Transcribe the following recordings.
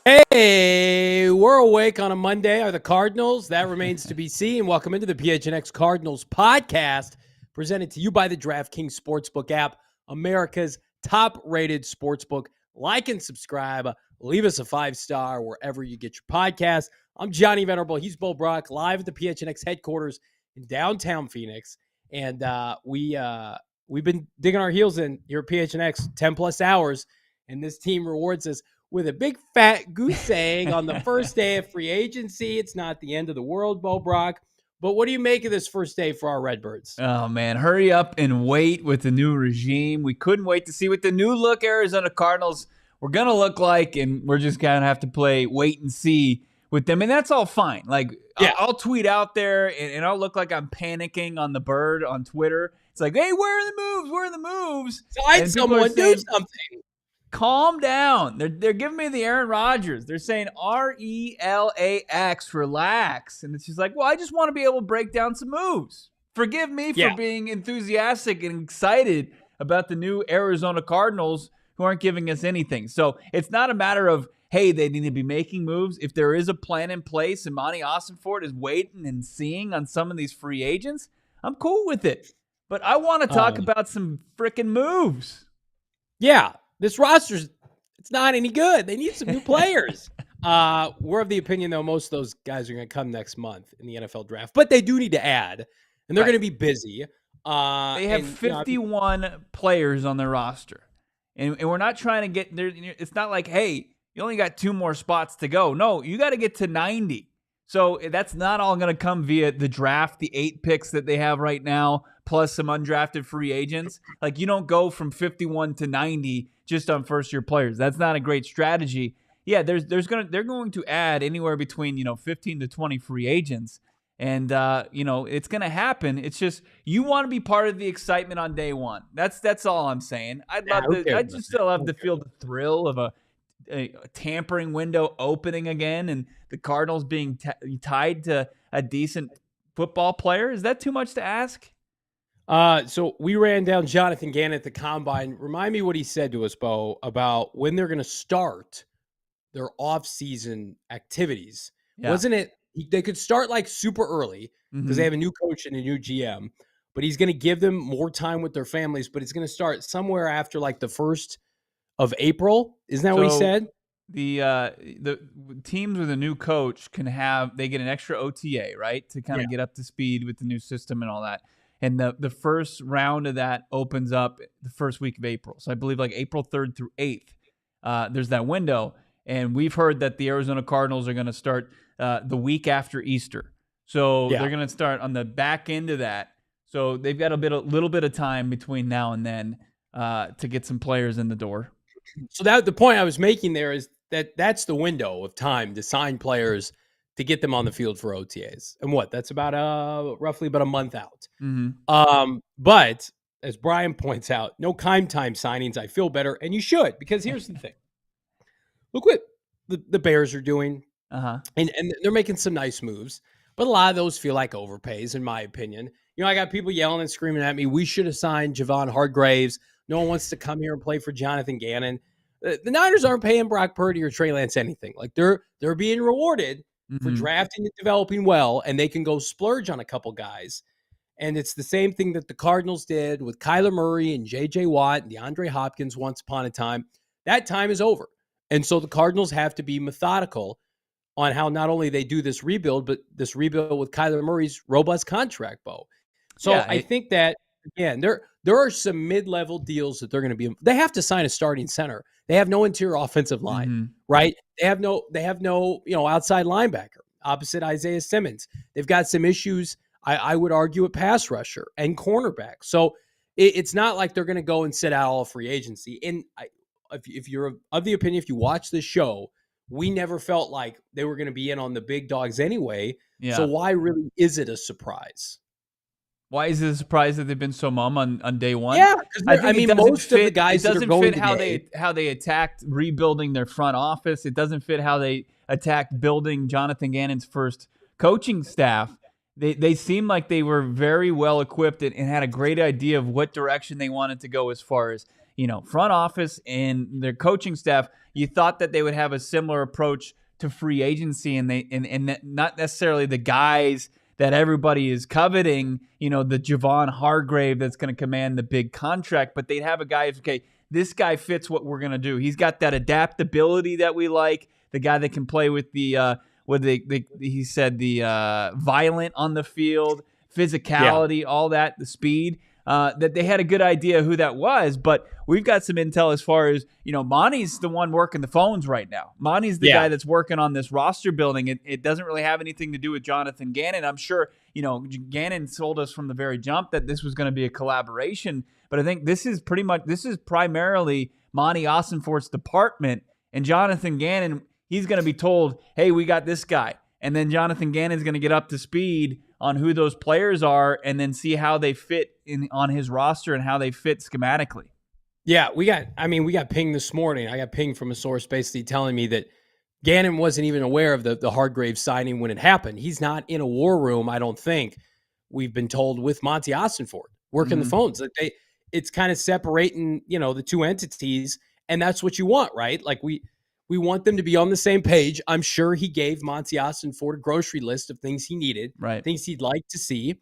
Hey, we're awake on a Monday. Are the Cardinals? That remains to be seen. Welcome into the PHNX Cardinals Podcast, presented to you by the DraftKings Sportsbook app, America's top-rated sportsbook. Like and subscribe. Leave us a 5-star wherever you get your podcast. I'm Johnny Venerable. He's Bo Brack, live at the PHNX headquarters in downtown Phoenix. And we've been digging our heels in here at PHNX 10-plus hours, and this team rewards us with a big fat goose egg on the first day of free agency. It's not the end of the world, Bo Brack. But what do you make of this first day for our Redbirds? Oh, man, hurry up and wait with the new regime. We couldn't wait to see what the new look Arizona Cardinals were going to look like, and we're just going to have to play wait and see with them. And that's all fine. Like, yeah. I'll tweet out there, and I'll look like I'm panicking on the bird on Twitter. It's like, hey, where are the moves? Where are the moves? Find someone, do something. Calm down. They're giving me the Aaron Rodgers. They're saying RELAX, relax. And it's just like, well, I just want to be able to break down some moves. Forgive me for being enthusiastic and excited about the new Arizona Cardinals who aren't giving us anything. So it's not a matter of, hey, they need to be making moves. If there is a plan in place and Monti Ossenfort is waiting and seeing on some of these free agents, I'm cool with it. But I want to talk about some freaking moves. Yeah. This roster's, it's not any good. They need some new players. We're of the opinion, though, most of those guys are going to come next month in the NFL draft. But they do need to add, and they're going to be busy. They have 51 players on their roster. And we're not trying to get there. It's not like, hey, you only got 2 more spots to go. No, you got to get to 90. So that's not all going to come via the draft, the 8 picks that they have right now, plus some undrafted free agents. Like, you don't go from 51 to 90 just on first-year players. That's not a great strategy. Yeah, they're going to add anywhere between 15 to 20 free agents, and it's going to happen. It's just you want to be part of the excitement on day one. That's all I'm saying. I'd just still love to feel the thrill of a tampering window opening again, and the Cardinals being tied to a decent football player. Is that too much to ask? So we ran down Jonathan Gannon at the Combine. Remind me what he said to us, Bo, about when they're going to start their off-season activities. Yeah. Wasn't it they could start like super early because they have a new coach and a new GM, but he's going to give them more time with their families, but it's going to start somewhere after like the 1st of April. Isn't that what he said? The teams with a new coach they get an extra OTA, right? To kind of get up to speed with the new system and all that. And the first round of that opens up the first week of April. So I believe like April 3rd through 8th, there's that window. And we've heard that the Arizona Cardinals are going to start the week after Easter. So they're going to start on the back end of that. So they've got a little bit of time between now and then to get some players in the door. So the point I was making there is that's the window of time to sign players to get them on the field for OTAs. And that's about roughly about a month out. Mm-hmm. But as Bryon points out, no time signings. I feel better. And you should, because here's the thing. Look what the Bears are doing. And they're making some nice moves, but a lot of those feel like overpays, in my opinion. I got people yelling and screaming at me, we should have signed Javon Hargraves. No one wants to come here and play for Jonathan Gannon. The Niners aren't paying Brock Purdy or Trey Lance anything. Like they're being rewarded for drafting and developing well, and they can go splurge on a couple guys. And it's the same thing that the Cardinals did with Kyler Murray and J.J. Watt and DeAndre Hopkins once upon a time. That time is over. And so the Cardinals have to be methodical on how not only they do this rebuild, but this rebuild with Kyler Murray's robust contract, Bo. So I think that, again, there are some mid-level deals that they're going to be – they have to sign a starting center. They have no interior offensive line, right? They have no outside linebacker opposite Isaiah Simmons. They've got some issues, I would argue, at pass rusher and cornerback. So it's not like they're going to go and sit out all free agency. And if you're of the opinion, if you watch this show, we never felt like they were going to be in on the big dogs anyway. Yeah. So why really is it a surprise? Why is it a surprise that they've been so mum on day one? Yeah, most of the guys it doesn't fit how they attacked rebuilding their front office. It doesn't fit how they attacked building Jonathan Gannon's first coaching staff. They seemed like they were very well equipped and had a great idea of what direction they wanted to go as far as front office and their coaching staff, you thought that they would have a similar approach to free agency, and not necessarily the guys that everybody is coveting, the Javon Hargrave that's going to command the big contract, but they'd have a guy who's, okay, this guy fits what we're going to do. He's got that adaptability that we like, the guy that can play with the he said the violent on the field, physicality, all that, the speed. That they had a good idea who that was, but we've got some intel as far as, Monti's the one working the phones right now. Monti's the guy that's working on this roster building. It doesn't really have anything to do with Jonathan Gannon. I'm sure, Gannon told us from the very jump that this was going to be a collaboration, but I think this is primarily Monti Ossenfort's department, and Jonathan Gannon, he's going to be told, hey, we got this guy. And then Jonathan Gannon's going to get up to speed on who those players are and then see how they fit on his roster and how they fit schematically. Yeah, we got pinged this morning. I got pinged from a source basically telling me that Gannon wasn't even aware of the Hargrave signing when it happened. He's not in a war room, I don't think. We've been told with Monti Ossenfort working the phones. It's kind of separating, the two entities, and that's what you want, right? Like we want them to be on the same page. I'm sure he gave Monti Ossenfort a grocery list of things he needed, things he'd like to see.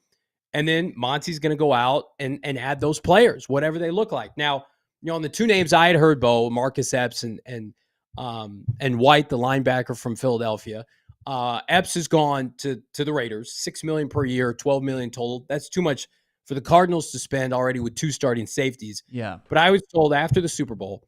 And then Monty's going to go out and add those players, whatever they look like. Now, on the two names I had heard, Bo, Marcus Epps and White, the linebacker from Philadelphia. Epps has gone to the Raiders, $6 million per year, $12 million total. That's too much for the Cardinals to spend already with two starting safeties. Yeah. But I was told after the Super Bowl,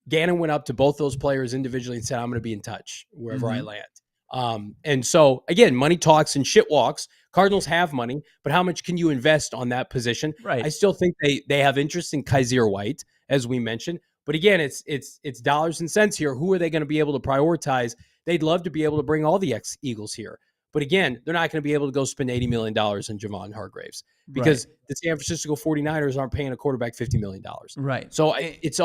Gannon went up to both those players individually and said, I'm going to be in touch wherever I land. And so, again, money talks and shit walks. Cardinals have money, but how much can you invest on that position? Right. I still think they have interest in Kaiser White, as we mentioned. But again, it's dollars and cents here. Who are they going to be able to prioritize? They'd love to be able to bring all the ex-Eagles here. But again, they're not going to be able to go spend $80 million on Javon Hargraves because the San Francisco 49ers aren't paying a quarterback $50 million. Right. So it's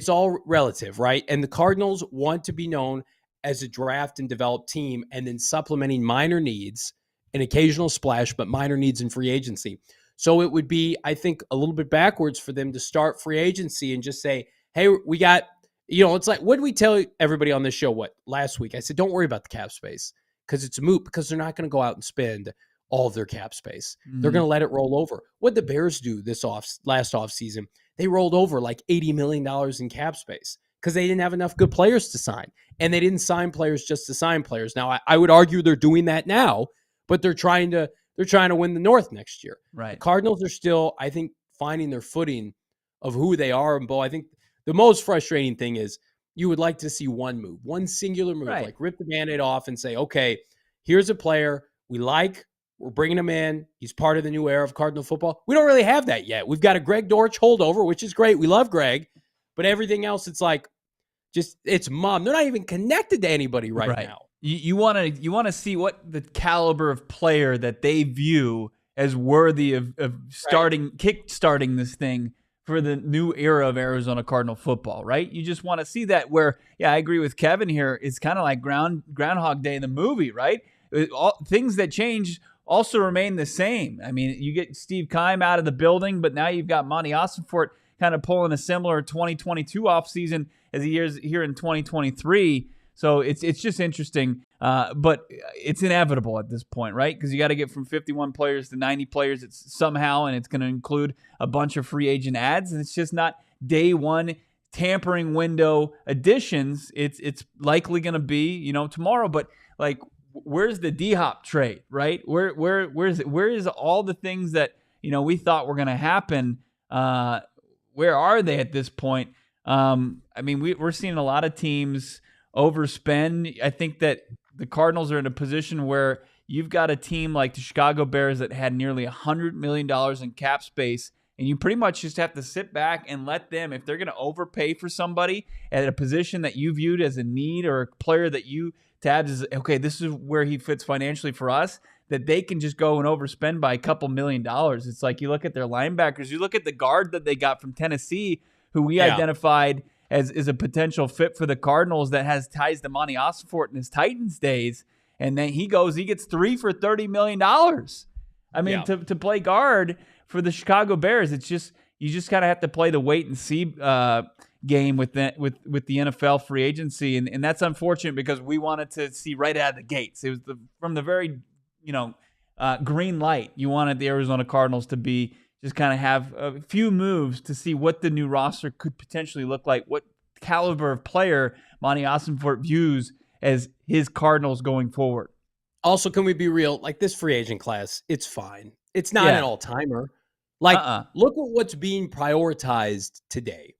all relative, right? And the Cardinals want to be known as a draft and develop team and then supplementing minor needs, an occasional splash, but minor needs in free agency. So it would be, I think, a little bit backwards for them to start free agency and just say, hey, we got, it's like, what did we tell everybody on this show last week? I said, don't worry about the cap space because it's a moot because they're not going to go out and spend all of their cap space. Mm-hmm. They're going to let it roll over. What did the Bears do last offseason? They rolled over like $80 million in cap space because they didn't have enough good players to sign. And they didn't sign players just to sign players. Now, I would argue they're doing that now, but they're trying to win the North next year. Right. The Cardinals are still, I think, finding their footing of who they are. And Bo, I think the most frustrating thing is you would like to see one singular move, like rip the Band-Aid off and say, okay, here's a player we like. We're bringing him in. He's part of the new era of Cardinal football. We don't really have that yet. We've got a Greg Dortch holdover, which is great. We love Greg. But everything else, it's like, it's mom. They're not even connected to anybody right now. You want to see what the caliber of player that they view as worthy of kick-starting this thing for the new era of Arizona Cardinal football, right? You just want to see that where, I agree with Kevin here. It's kind of like Groundhog Day in the movie, right? Things that change also remain the same. I mean, you get Steve Keim out of the building, but now you've got Monti Ossenfort kind of pulling a similar 2022 offseason as he is here in 2023. So it's just interesting, but it's inevitable at this point, right? Because you got to get from 51 players to 90 players. It's somehow, and it's going to include a bunch of free agent ads, and it's just not day one tampering window additions. It's likely going to be tomorrow, but like, where's the D-Hop trade, right? Where is all the things that we thought were going to happen? Where are they at this point? I mean, we're seeing a lot of teams overspend. I think that the Cardinals are in a position where you've got a team like the Chicago Bears that had nearly $100 million in cap space, and you pretty much just have to sit back and let them, if they're going to overpay for somebody at a position that you viewed as a need or a player that you tabbed as, okay, this is where he fits financially for us, that they can just go and overspend by a couple $1 million. It's like you look at their linebackers, you look at the guard that they got from Tennessee, who we identified as a potential fit for the Cardinals that has ties to Monti Ossenfort in his Titans days. And then he gets 3 for $30 million. I mean, to play guard for the Chicago Bears, it's just, you just kind of have to play the wait and see game with the NFL free agency, and that's unfortunate because we wanted to see right out of the gates. It was from the very green light. You wanted the Arizona Cardinals to be just kind of have a few moves to see what the new roster could potentially look like, what caliber of player Monti Ossenfort views as his Cardinals going forward. Also, can we be real? Like this free agent class, it's fine. It's not an all-timer. Like, look at what's being prioritized today.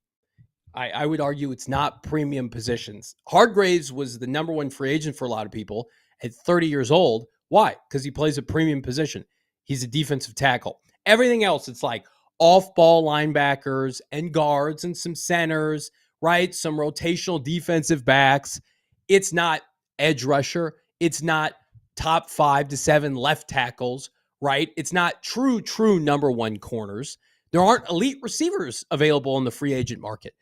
I would argue it's not premium positions. Hargraves was the number one free agent for a lot of people at 30 years old. Why? Because he plays a premium position. He's a defensive tackle. Everything else, it's like off-ball linebackers and guards and some centers, right? Some rotational defensive backs. It's not edge rusher. It's not top 5 to 7 left tackles, right? It's not true number one corners. There aren't elite receivers available in the free agent market.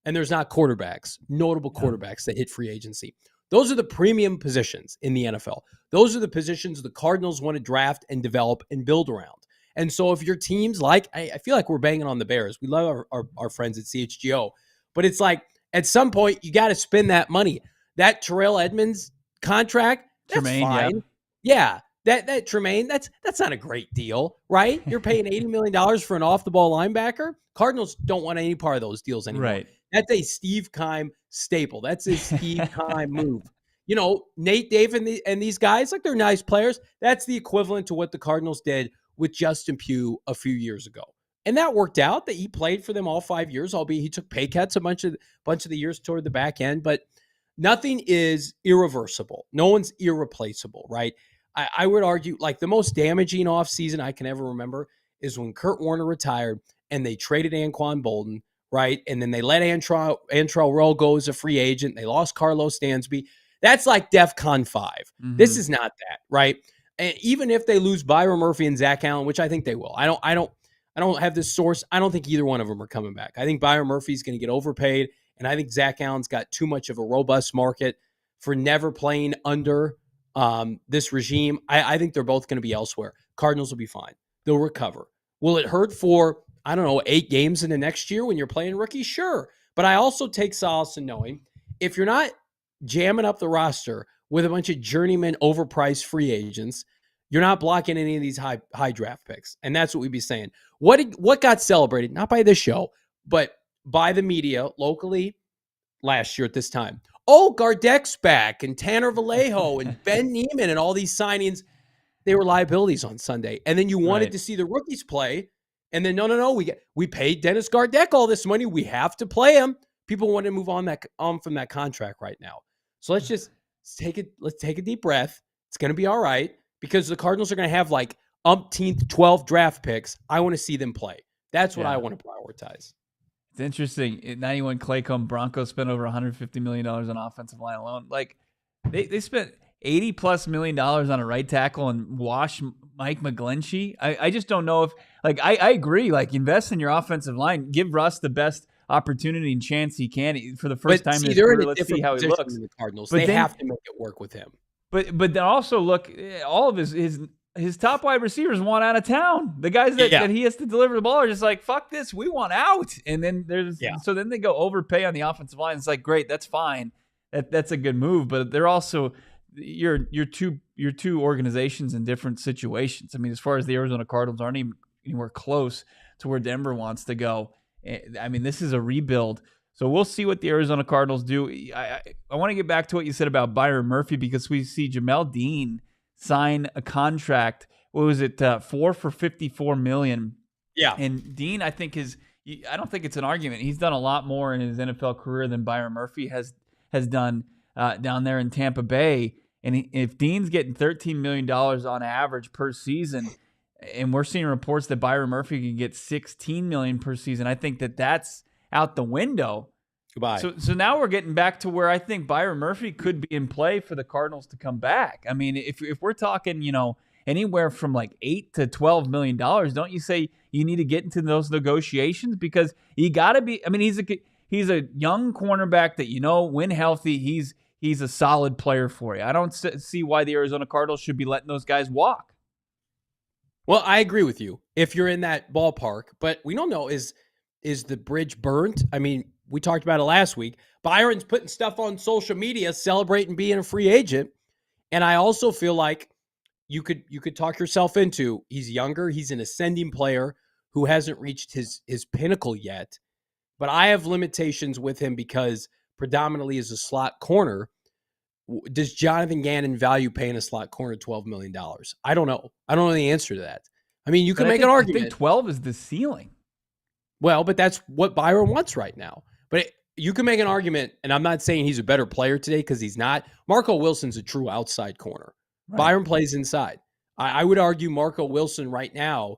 And there's not quarterbacks, notable quarterbacks that hit free agency. Those are the premium positions in the NFL. Those are the positions the Cardinals want to draft and develop and build around. And so if your teams like, I feel like we're banging on the Bears. We love our friends at CHGO. But it's like, at some point, you got to spend that money. That Terrell Edmonds contract, that's Tremaine, fine. Yeah, that Tremaine, that's not a great deal, right? You're paying $80 million for an off-the-ball linebacker. Cardinals don't want any part of those deals anymore. Right. That's a Steve Keim staple. That's a Steve Keim move. Nate Dave and these guys, like, they're nice players. That's the equivalent to what the Cardinals did with Justin Pugh a few years ago. And that worked out, that he played for them all 5 years, albeit he took pay cuts a bunch of the years toward the back end. But nothing is irreversible. No one's irreplaceable, right? I would argue, like, the most damaging offseason I can ever remember is when Kurt Warner retired and they traded Anquan Bolden, right? And then they let Antrell Roll go as a free agent. They lost Carlos Dansby. That's like DEFCON 5. Mm-hmm. This is not that, right? And even if they lose Byron Murphy and Zach Allen, which I think they will, I don't have this source. I don't think either one of them are coming back. I think Byron Murphy's going to get overpaid, and I think Zach Allen's got too much of a robust market for never playing under this regime. I think they're both going to be elsewhere. Cardinals will be fine. They'll recover. Will it hurt for, 8 games in the next year when you're playing rookies? Sure. But I also take solace in knowing if you're not jamming up the roster with a bunch of journeyman overpriced free agents, you're not blocking any of these high draft picks. And that's what we'd be saying. What got celebrated, not by this show, but by the media locally last year at this time? Oh, Gardeck's back, and Tanner Vallejo and Ben Neiman and all these signings. They were liabilities on Sunday. And then you wanted to see the rookies play. And then, no, we paid Dennis Gardeck all this money. We have to play him. People want to move on from that contract right now. So let's take a deep breath. It's going to be all right, because the Cardinals are going to have like umpteenth 12 draft picks. I want to see them play. That's what I want to prioritize. It's interesting. In 91, Claycomb Broncos spent over $150 million on offensive line alone. Like, they spent $80+ million on a right tackle and wash Mike McGlinchey. I just don't know if, like, I agree. Like, invest in your offensive line. Give Russ the best opportunity and chance he can for the first time in his career. Let's see how he looks. The Cardinals, they have to make it work with him. But then also look, all of his top wide receivers want out of town. The guys that he has to deliver the ball are just like, fuck this, we want out. And then so then they go overpay on the offensive line. It's like, great, that's fine. That's a good move. But they're also your two organizations in different situations. I mean, as far as the Arizona Cardinals aren't even anywhere close to where Denver wants to go. I mean, this is a rebuild. So we'll see what the Arizona Cardinals do. I want to get back to what you said about Byron Murphy, because we see Jamel Dean sign a contract. What was it? 4 for $54 million. Yeah. And Dean, I don't think it's an argument. He's done a lot more in his NFL career than Byron Murphy has done down there in Tampa Bay. And if Dean's getting $13 million on average per season, and we're seeing reports that Byron Murphy can get $16 million per season, I think that's out the window. Goodbye. So now we're getting back to where I think Byron Murphy could be in play for the Cardinals to come back. I mean, if we're talking, anywhere from like $8 to $12 million, don't you say you need to get into those negotiations? Because you got to be. I mean, he's a young cornerback that when healthy, he's a solid player for you. I don't see why the Arizona Cardinals should be letting those guys walk. Well, I agree with you if you're in that ballpark, but we don't know is the bridge burnt? I mean, we talked about it last week. Byron's putting stuff on social media celebrating being a free agent, and I also feel like you could talk yourself into he's younger, he's an ascending player who hasn't reached his pinnacle yet. But I have limitations with him because predominantly as a slot corner. Does Jonathan Gannon value paying a slot corner $12 million? I don't know. I don't know the answer to that. I mean, you can make an argument. I think 12 is the ceiling. Well, but that's what Byron wants right now. But you can make an argument, and I'm not saying he's a better player today because he's not. Marco Wilson's a true outside corner. Right. Byron plays inside. I would argue Marco Wilson right now,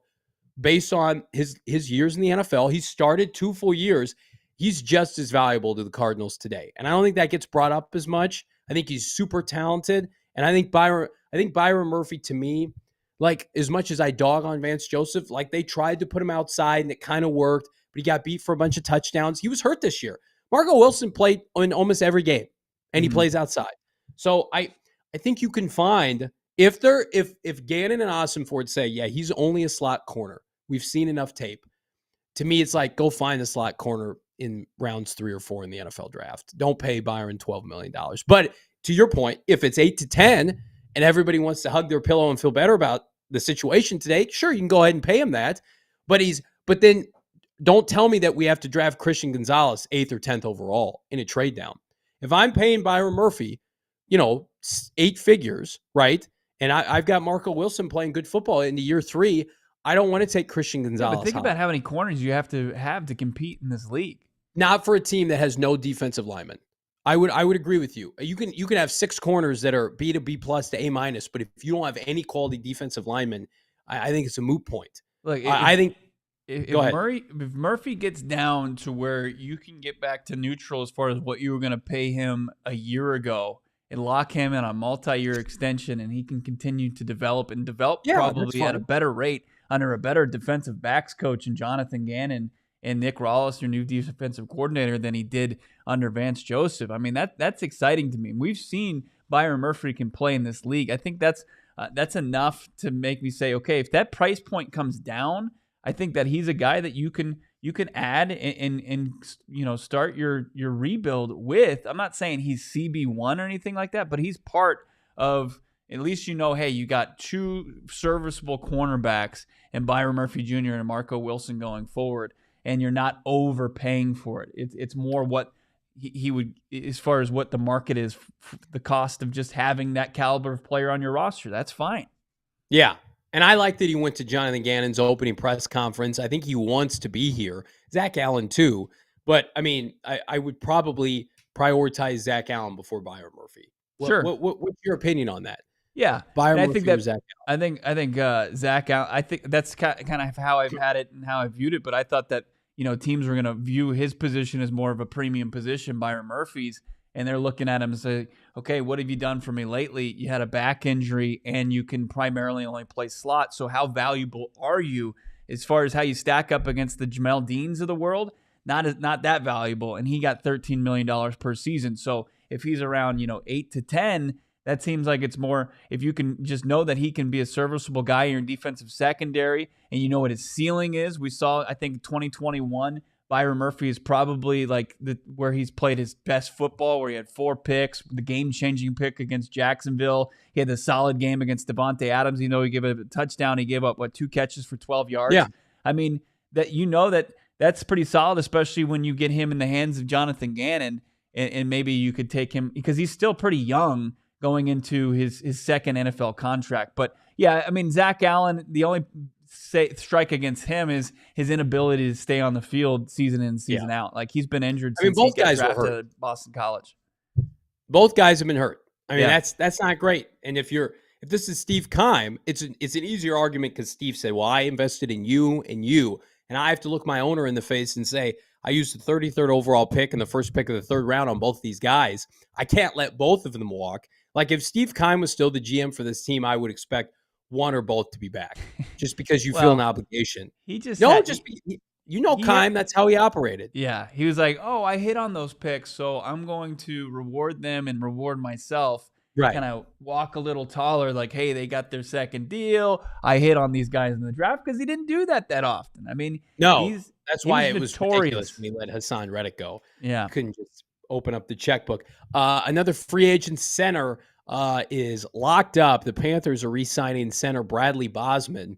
based on his years in the NFL, he's started 2 full years. He's just as valuable to the Cardinals today. And I don't think that gets brought up as much. I think he's super talented. And I think Byron Murphy, to me, like as much as I dog on Vance Joseph, like they tried to put him outside and it kind of worked, but he got beat for a bunch of touchdowns. He was hurt this year. Marco Wilson played in almost every game and he plays outside. So I think you can find if Gannon and Ossenfort say, yeah, he's only a slot corner. We've seen enough tape. To me, it's like go find a slot corner in rounds 3 or 4 in the NFL draft. Don't pay Byron $12 million. But to your point, if it's 8 to 10 and everybody wants to hug their pillow and feel better about the situation today, sure, you can go ahead and pay him that. But then don't tell me that we have to draft Christian Gonzalez 8th or 10th overall in a trade down. If I'm paying Byron Murphy, 8 figures, right? And I've got Marco Wilson playing good football into year 3. I don't want to take Christian Gonzalez. But think about how many corners you have to compete in this league. Not for a team that has no defensive linemen. I would agree with you. You can have 6 corners that are B to B plus to A minus, but if you don't have any quality defensive linemen, I think it's a moot point. Look, I think if Murphy gets down to where you can get back to neutral as far as what you were going to pay him a year ago and lock him in a multi-year extension, and he can continue to develop probably at a better rate under a better defensive backs coach in Jonathan Gannon and Nick Rawlis, your new defensive coordinator, than he did under Vance Joseph. I mean, that's exciting to me. We've seen Byron Murphy can play in this league. I think that's enough to make me say, okay, if that price point comes down, I think that he's a guy that you can add and start your rebuild with. I'm not saying he's CB1 or anything like that, but he's part of. At least hey, you got 2 serviceable cornerbacks and Byron Murphy Jr. and Marco Wilson going forward, and you're not overpaying for it. It's more what he would, as far as what the market is, the cost of just having that caliber of player on your roster. That's fine. Yeah, and I like that he went to Jonathan Gannon's opening press conference. I think he wants to be here. Zach Allen too, but I mean, I would probably prioritize Zach Allen before Byron Murphy. Sure. What's your opinion on that? Yeah, Byron I Murphy think that Zach Allen. I think Zach Allen. I think that's kind of how I've had it and how I viewed it. But I thought that teams were going to view his position as more of a premium position, Byron Murphy's, and they're looking at him and say, okay, what have you done for me lately? You had a back injury, and you can primarily only play slot. So how valuable are you as far as how you stack up against the Jamel Deans of the world? Not that valuable, and he got $13 million per season. So if he's around 8 to 10. That seems like it's more if you can just know that he can be a serviceable guy in your defensive secondary and you know what his ceiling is. We saw, I think, 2021, Byron Murphy is probably like where he's played his best football, where he had 4 picks, the game-changing pick against Jacksonville. He had the solid game against Devontae Adams. He gave a touchdown. He gave up, 2 catches for 12 yards? Yeah. I mean, that's pretty solid, especially when you get him in the hands of Jonathan Gannon, and maybe you could take him because he's still pretty young going into his second NFL contract. But yeah, I mean, Zach Allen, the only strike against him is his inability to stay on the field season in, season out. Like he's been injured since both he got guys drafted were hurt at Boston College. Both guys have been hurt. I mean, that's not great. And if this is Steve Keim, it's an easier argument because Steve said, well, I invested in you, and I have to look my owner in the face and say, I used the 33rd overall pick and the first pick of the 3rd round on both of these guys. I can't let both of them walk. Like if Steve Keim was still the GM for this team, I would expect one or both to be back just because you feel an obligation. Keim, that's how he operated. Yeah. He was like, oh, I hit on those picks, so I'm going to reward them and reward myself right. kind of walk a little taller, like, hey, they got their second deal. I hit on these guys in the draft, because he didn't do that often. I mean, No, that's he why was it was ridiculous notorious. when he let Hassan Reddick go. Yeah. You couldn't just open up the checkbook. Another free agent center is locked up. The Panthers are re-signing center Bradley Bozeman,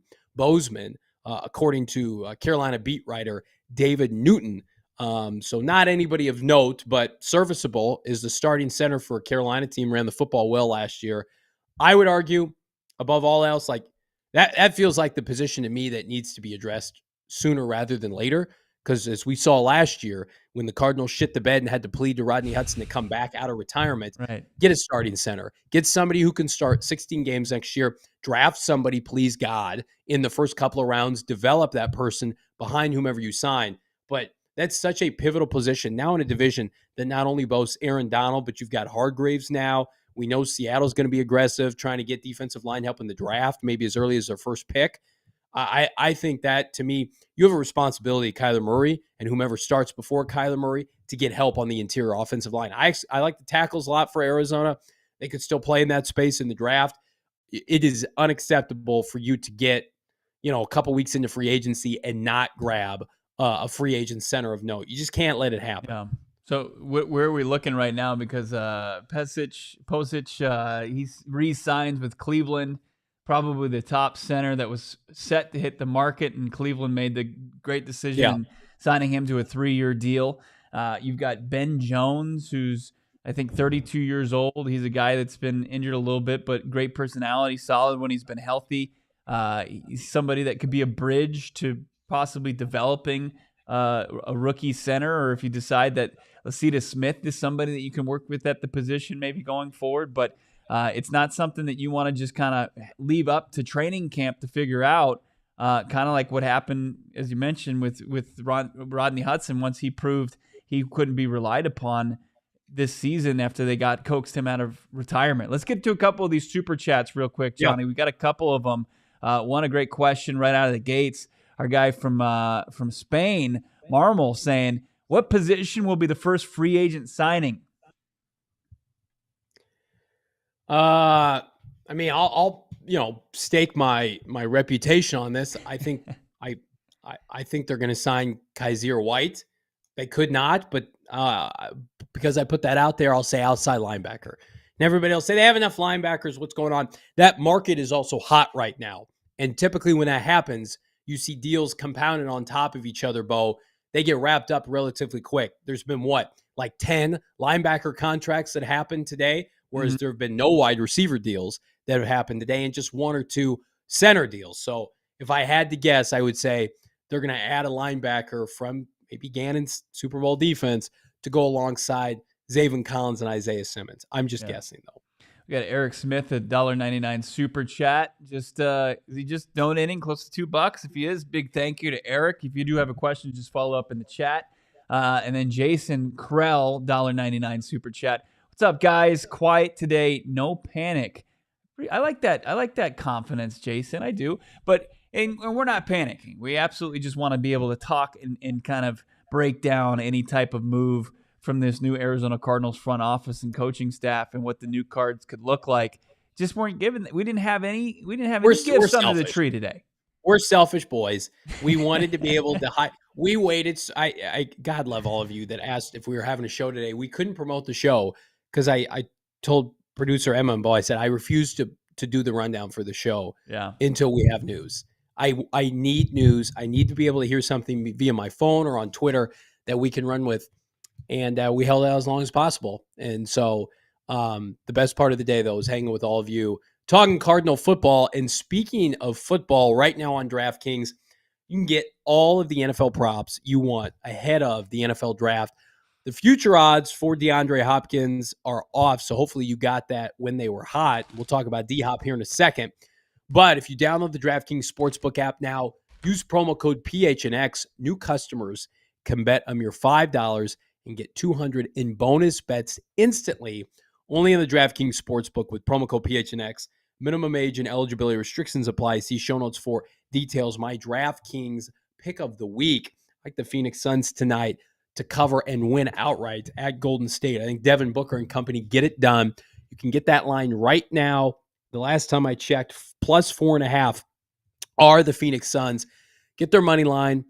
according to Carolina beat writer David Newton. So not anybody of note, but serviceable, is the starting center for a Carolina team, ran the football well last year. I would argue, above all else, like that feels like the position to me that needs to be addressed sooner rather than later. Because as we saw last year, when the Cardinals shit the bed and had to plead to Rodney Hudson to come back out of retirement, right, get a starting center. Get somebody who can start 16 games next year. Draft somebody, please God, in the first couple of rounds. Develop that person behind whomever you sign. But that's such a pivotal position now in a division that not only boasts Aaron Donald, but you've got Hargraves now. We know Seattle's going to be aggressive, trying to get defensive line help in the draft, maybe as early as their first pick. I think that, to me, you have a responsibility, Kyler Murray, and whomever starts before Kyler Murray, to get help on the interior offensive line. I like the tackles a lot for Arizona. They could still play in that space in the draft. It is unacceptable for you to get, a couple weeks into free agency and not grab a free agent center of note. You just can't let it happen. Yeah. So where are we looking right now? Because Posic, he re-signs with Cleveland, probably the top center that was set to hit the market, and Cleveland made the great decision in signing him to a 3-year deal. You've got Ben Jones, who's, I think, 32 years old. He's a guy that's been injured a little bit, but great personality, solid when he's been healthy. He's somebody that could be a bridge to possibly developing a rookie center, or if you decide that Lasita Smith is somebody that you can work with at the position maybe going forward. But it's not something that you want to just kind of leave up to training camp to figure out, kind of like what happened, as you mentioned, with Rodney Hudson, once he proved he couldn't be relied upon this season after they coaxed him out of retirement. Let's get to a couple of these super chats real quick, Johnny. We got a couple of them. One, a great question right out of the gates. Our guy from Spain, Marmol, saying, what position will be the first free agent signing? I mean, I'll stake my reputation on this. I think I think they're going to sign Kaiser White. They could not, but because I put that out there, I'll say outside linebacker. And everybody else say they have enough linebackers. What's going on? That market is also hot right now, and typically when that happens, you see deals compounded on top of each other, Bo. They get wrapped up relatively quick. There's been, like 10 linebacker contracts that happened today, whereas there have been no wide receiver deals that have happened today and just 1 or 2 center deals. So if I had to guess, I would say they're going to add a linebacker from maybe Gannon's Super Bowl defense to go alongside Zaven Collins and Isaiah Simmons. I'm just guessing, though. We got Eric Smith at $1.99 super chat. Is he just donating close to $2? If he is, big thank you to Eric. If you do have a question, just follow up in the chat. And then Jason Krell, $1.99 super chat. What's up, guys? Quiet today, no panic. I like that. I like that confidence, Jason. I do. But and we're not panicking. We absolutely just want to be able to talk and kind of break down any type of move from this new Arizona Cardinals front office and coaching staff and what the new cards could look like. Just weren't given. We didn't have any gifts under the tree today. We're selfish boys. We wanted to be able to hide. We waited. I God love all of you that asked if we were having a show today. We couldn't promote the show because I told producer Emma and Bo, I said, I refuse to do the rundown for the show until we have news. I need news. I need to be able to hear something via my phone or on Twitter that we can run with. And we held out as long as possible. And so the best part of the day, though, is hanging with all of you, talking Cardinal football. And speaking of football, right now on DraftKings, you can get all of the NFL props you want ahead of the NFL draft. The future odds for DeAndre Hopkins are off, so hopefully you got that when they were hot. We'll talk about D-Hop here in a second. But if you download the DraftKings Sportsbook app now, use promo code PHNX. New customers can bet a mere $5 and get $200 in bonus bets instantly, only in the DraftKings Sportsbook with promo code PHNX. Minimum age and eligibility restrictions apply. See show notes for details. My DraftKings pick of the week, like the Phoenix Suns tonight, to cover and win outright at Golden State. I think Devin Booker and company get it done. You can get that line right now. The last time I checked, plus 4.5 are the Phoenix Suns. Get their money line,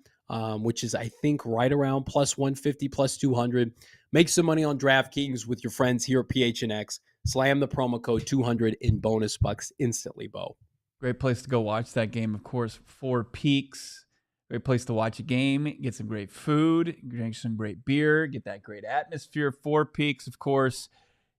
which is, I think, right around plus 150, plus 200. Make some money on DraftKings with your friends here at PHNX. Slam the promo code 200 in bonus bucks instantly, Bo. Great place to go watch that game, of course. Four Peaks. Great place to watch a game, get some great food, drink some great beer, get that great atmosphere. Four Peaks, of course.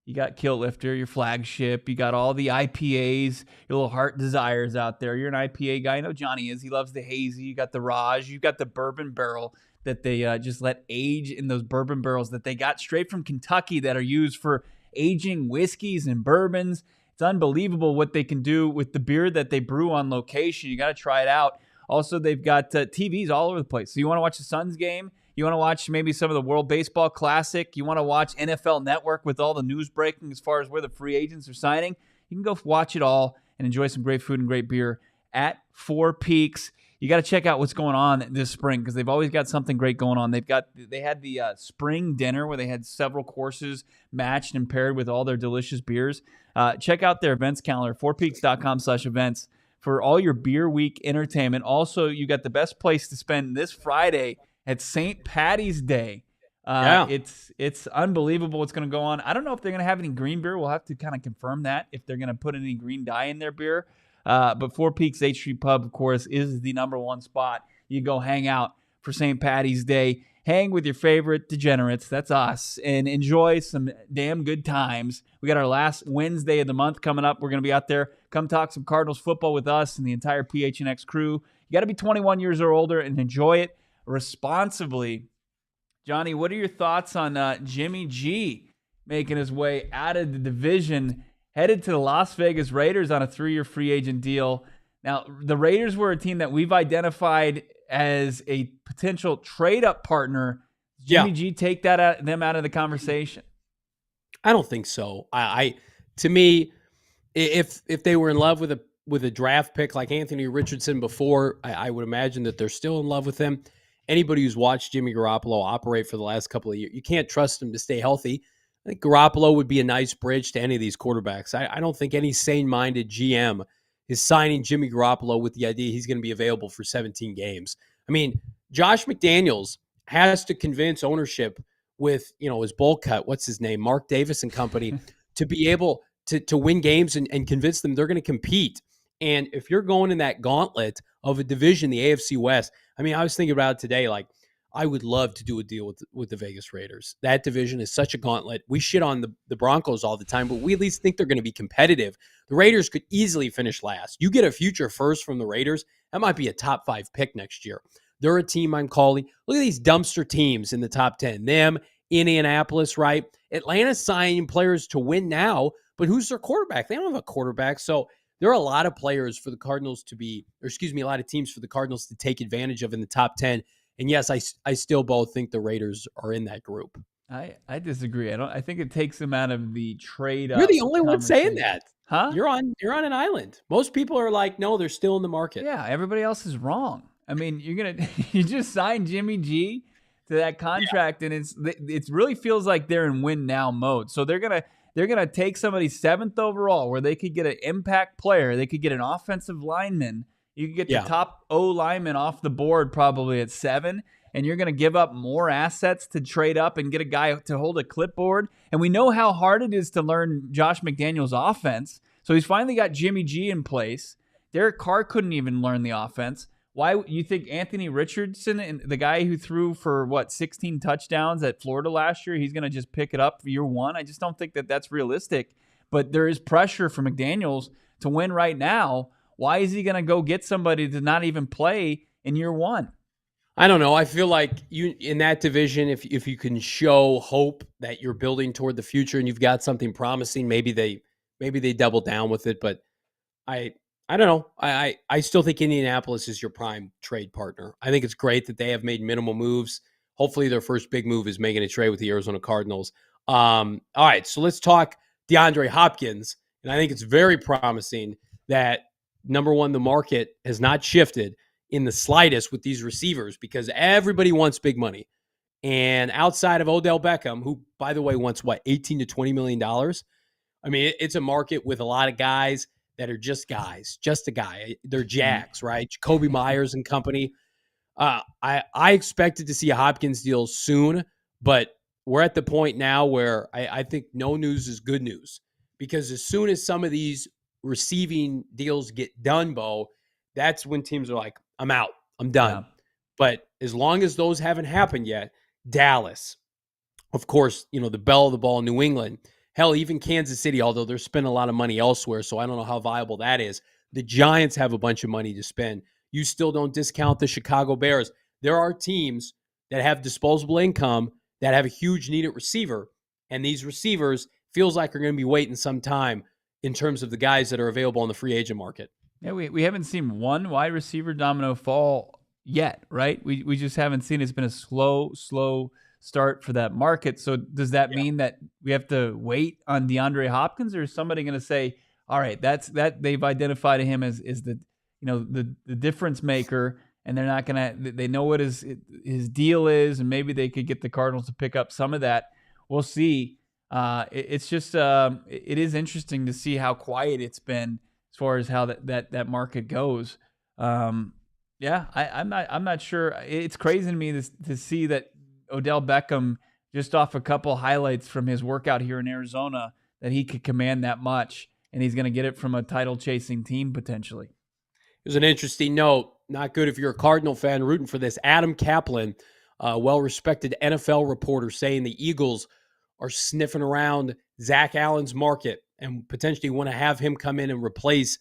You got Kilt Lifter, your flagship. You got all the IPAs, your little heart desires out there. You're an IPA guy. I know Johnny is. He loves the hazy. You got the Raj. You got the bourbon barrel that they just let age in those bourbon barrels that they got straight from Kentucky that are used for aging whiskeys and bourbons. It's unbelievable what they can do with the beer that they brew on location. You got to try it out. Also, they've got TVs all over the place. So you want to watch the Suns game? You want to watch maybe some of the World Baseball Classic? You want to watch NFL Network with all the news breaking as far as where the free agents are signing? You can go watch it all and enjoy some great food and great beer at Four Peaks. You got to check out what's going on this spring because they've always got something great going on. They had the spring dinner where they had several courses matched and paired with all their delicious beers. Check out their events calendar, fourpeaks.com/events. For all your Beer Week entertainment. Also, you got the best place to spend this Friday at St. Patty's Day. It's unbelievable what's going to go on. I don't know if they're going to have any green beer. We'll have to kind of confirm that, if they're going to put any green dye in their beer. But Four Peaks 8th Street Pub, of course, is the number one spot. You go hang out for St. Patty's Day. Hang with your favorite degenerates, that's us, and enjoy some damn good times. We got our last Wednesday of the month coming up. We're going to be out there. Come talk some Cardinals football with us and the entire PHNX crew. You got to be 21 years or older and enjoy it responsibly. Johnny, what are your thoughts on Jimmy G making his way out of the division, headed to the Las Vegas Raiders on a 3-year free agent deal? Now, the Raiders were a team that we've identified as a potential trade-up partner. Jimmy G take them out of the conversation? I don't think so. To me, if they were in love with a draft pick like Anthony Richardson before, I would imagine that they're still in love with him. Anybody who's watched Jimmy Garoppolo operate for the last couple of years, you can't trust him to stay healthy. I think Garoppolo would be a nice bridge to any of these quarterbacks. I don't think any sane-minded GM is signing Jimmy Garoppolo with the idea he's going to be available for 17 games. I mean, Josh McDaniels has to convince ownership with, his bowl cut, what's his name, Mark Davis and company, to be able to win games and convince them they're going to compete. And if you're going in that gauntlet of a division, the AFC West, I mean, I was thinking about it today, like, I would love to do a deal with the Vegas Raiders. That division is such a gauntlet. We shit on the Broncos all the time, but we at least think they're going to be competitive. The Raiders could easily finish last. You get a future first from the Raiders, that might be a top 5 pick next year. They're a team I'm calling. Look at these dumpster teams in the top 10. Them, Indianapolis, right? Atlanta's signing players to win now, but who's their quarterback? They don't have a quarterback. So there are a lot of players for the Cardinals a lot of teams for the Cardinals to take advantage of in the top 10. And yes, I still both think the Raiders are in that group. I disagree. I think it takes them out of the trade. You're the only one saying that. Huh? You're on an island. Most people are like, no, they're still in the market. Yeah, everybody else is wrong. I mean, you just signed Jimmy G to that contract, and it really feels like they're in win now mode. So they're gonna take somebody 7th overall, where they could get an impact player, they could get an offensive lineman. You could get the top O lineman off the board probably at 7, and you're going to give up more assets to trade up and get a guy to hold a clipboard. And we know how hard it is to learn Josh McDaniels' offense. So he's finally got Jimmy G in place. Derek Carr couldn't even learn the offense. Why you think Anthony Richardson, the guy who threw for 16 touchdowns at Florida last year, he's going to just pick it up for year 1? I just don't think that that's realistic. But there is pressure for McDaniels to win right now. Why is he going to go get somebody to not even play in year 1? I don't know. I feel like you in that division, if you can show hope that you're building toward the future and you've got something promising, maybe they double down with it. But I don't know. I still think Indianapolis is your prime trade partner. I think it's great that they have made minimal moves. Hopefully their first big move is making a trade with the Arizona Cardinals. All right, so let's talk DeAndre Hopkins. And I think it's very promising that, number one, the market has not shifted in the slightest with these receivers because everybody wants big money. And outside of Odell Beckham, who, by the way, wants $18 to $20 million, I mean, it's a market with a lot of guys that are just guys, just a guy. They're jacks, right? Jacoby Myers and company. I expected to see a Hopkins deal soon, but we're at the point now where I think no news is good news, because as soon as some of these receiving deals get done, Bo, that's when teams are like, I'm out, I'm done. Yeah. But as long as those haven't happened yet, Dallas, of course, the belle of the ball, New England, hell, even Kansas City, although they're spending a lot of money elsewhere, so I don't know how viable that is. The Giants have a bunch of money to spend. You still don't discount the Chicago Bears. There are teams that have disposable income that have a huge need at receiver, and these receivers feels like are going to be waiting some time in terms of the guys that are available on the free agent market. Yeah, we haven't seen one wide receiver domino fall yet, right? We just haven't seen it. It's been a slow start for that market. So does that mean that we have to wait on DeAndre Hopkins, or is somebody going to say, all right, that they've identified him as the the difference maker, and they're not going to, they know what his deal is, and maybe they could get the Cardinals to pick up some of that. We'll see. It's just it is interesting to see how quiet it's been as far as how that market goes. I'm not sure. It's crazy to me to see that Odell Beckham, just off a couple highlights from his workout here in Arizona, that he could command that much, and he's going to get it from a title-chasing team potentially. Here's an interesting note. Not good if you're a Cardinal fan rooting for this. Adam Kaplan, a well-respected NFL reporter, saying the Eagles are sniffing around Zach Allen's market and potentially want to have him come in and replace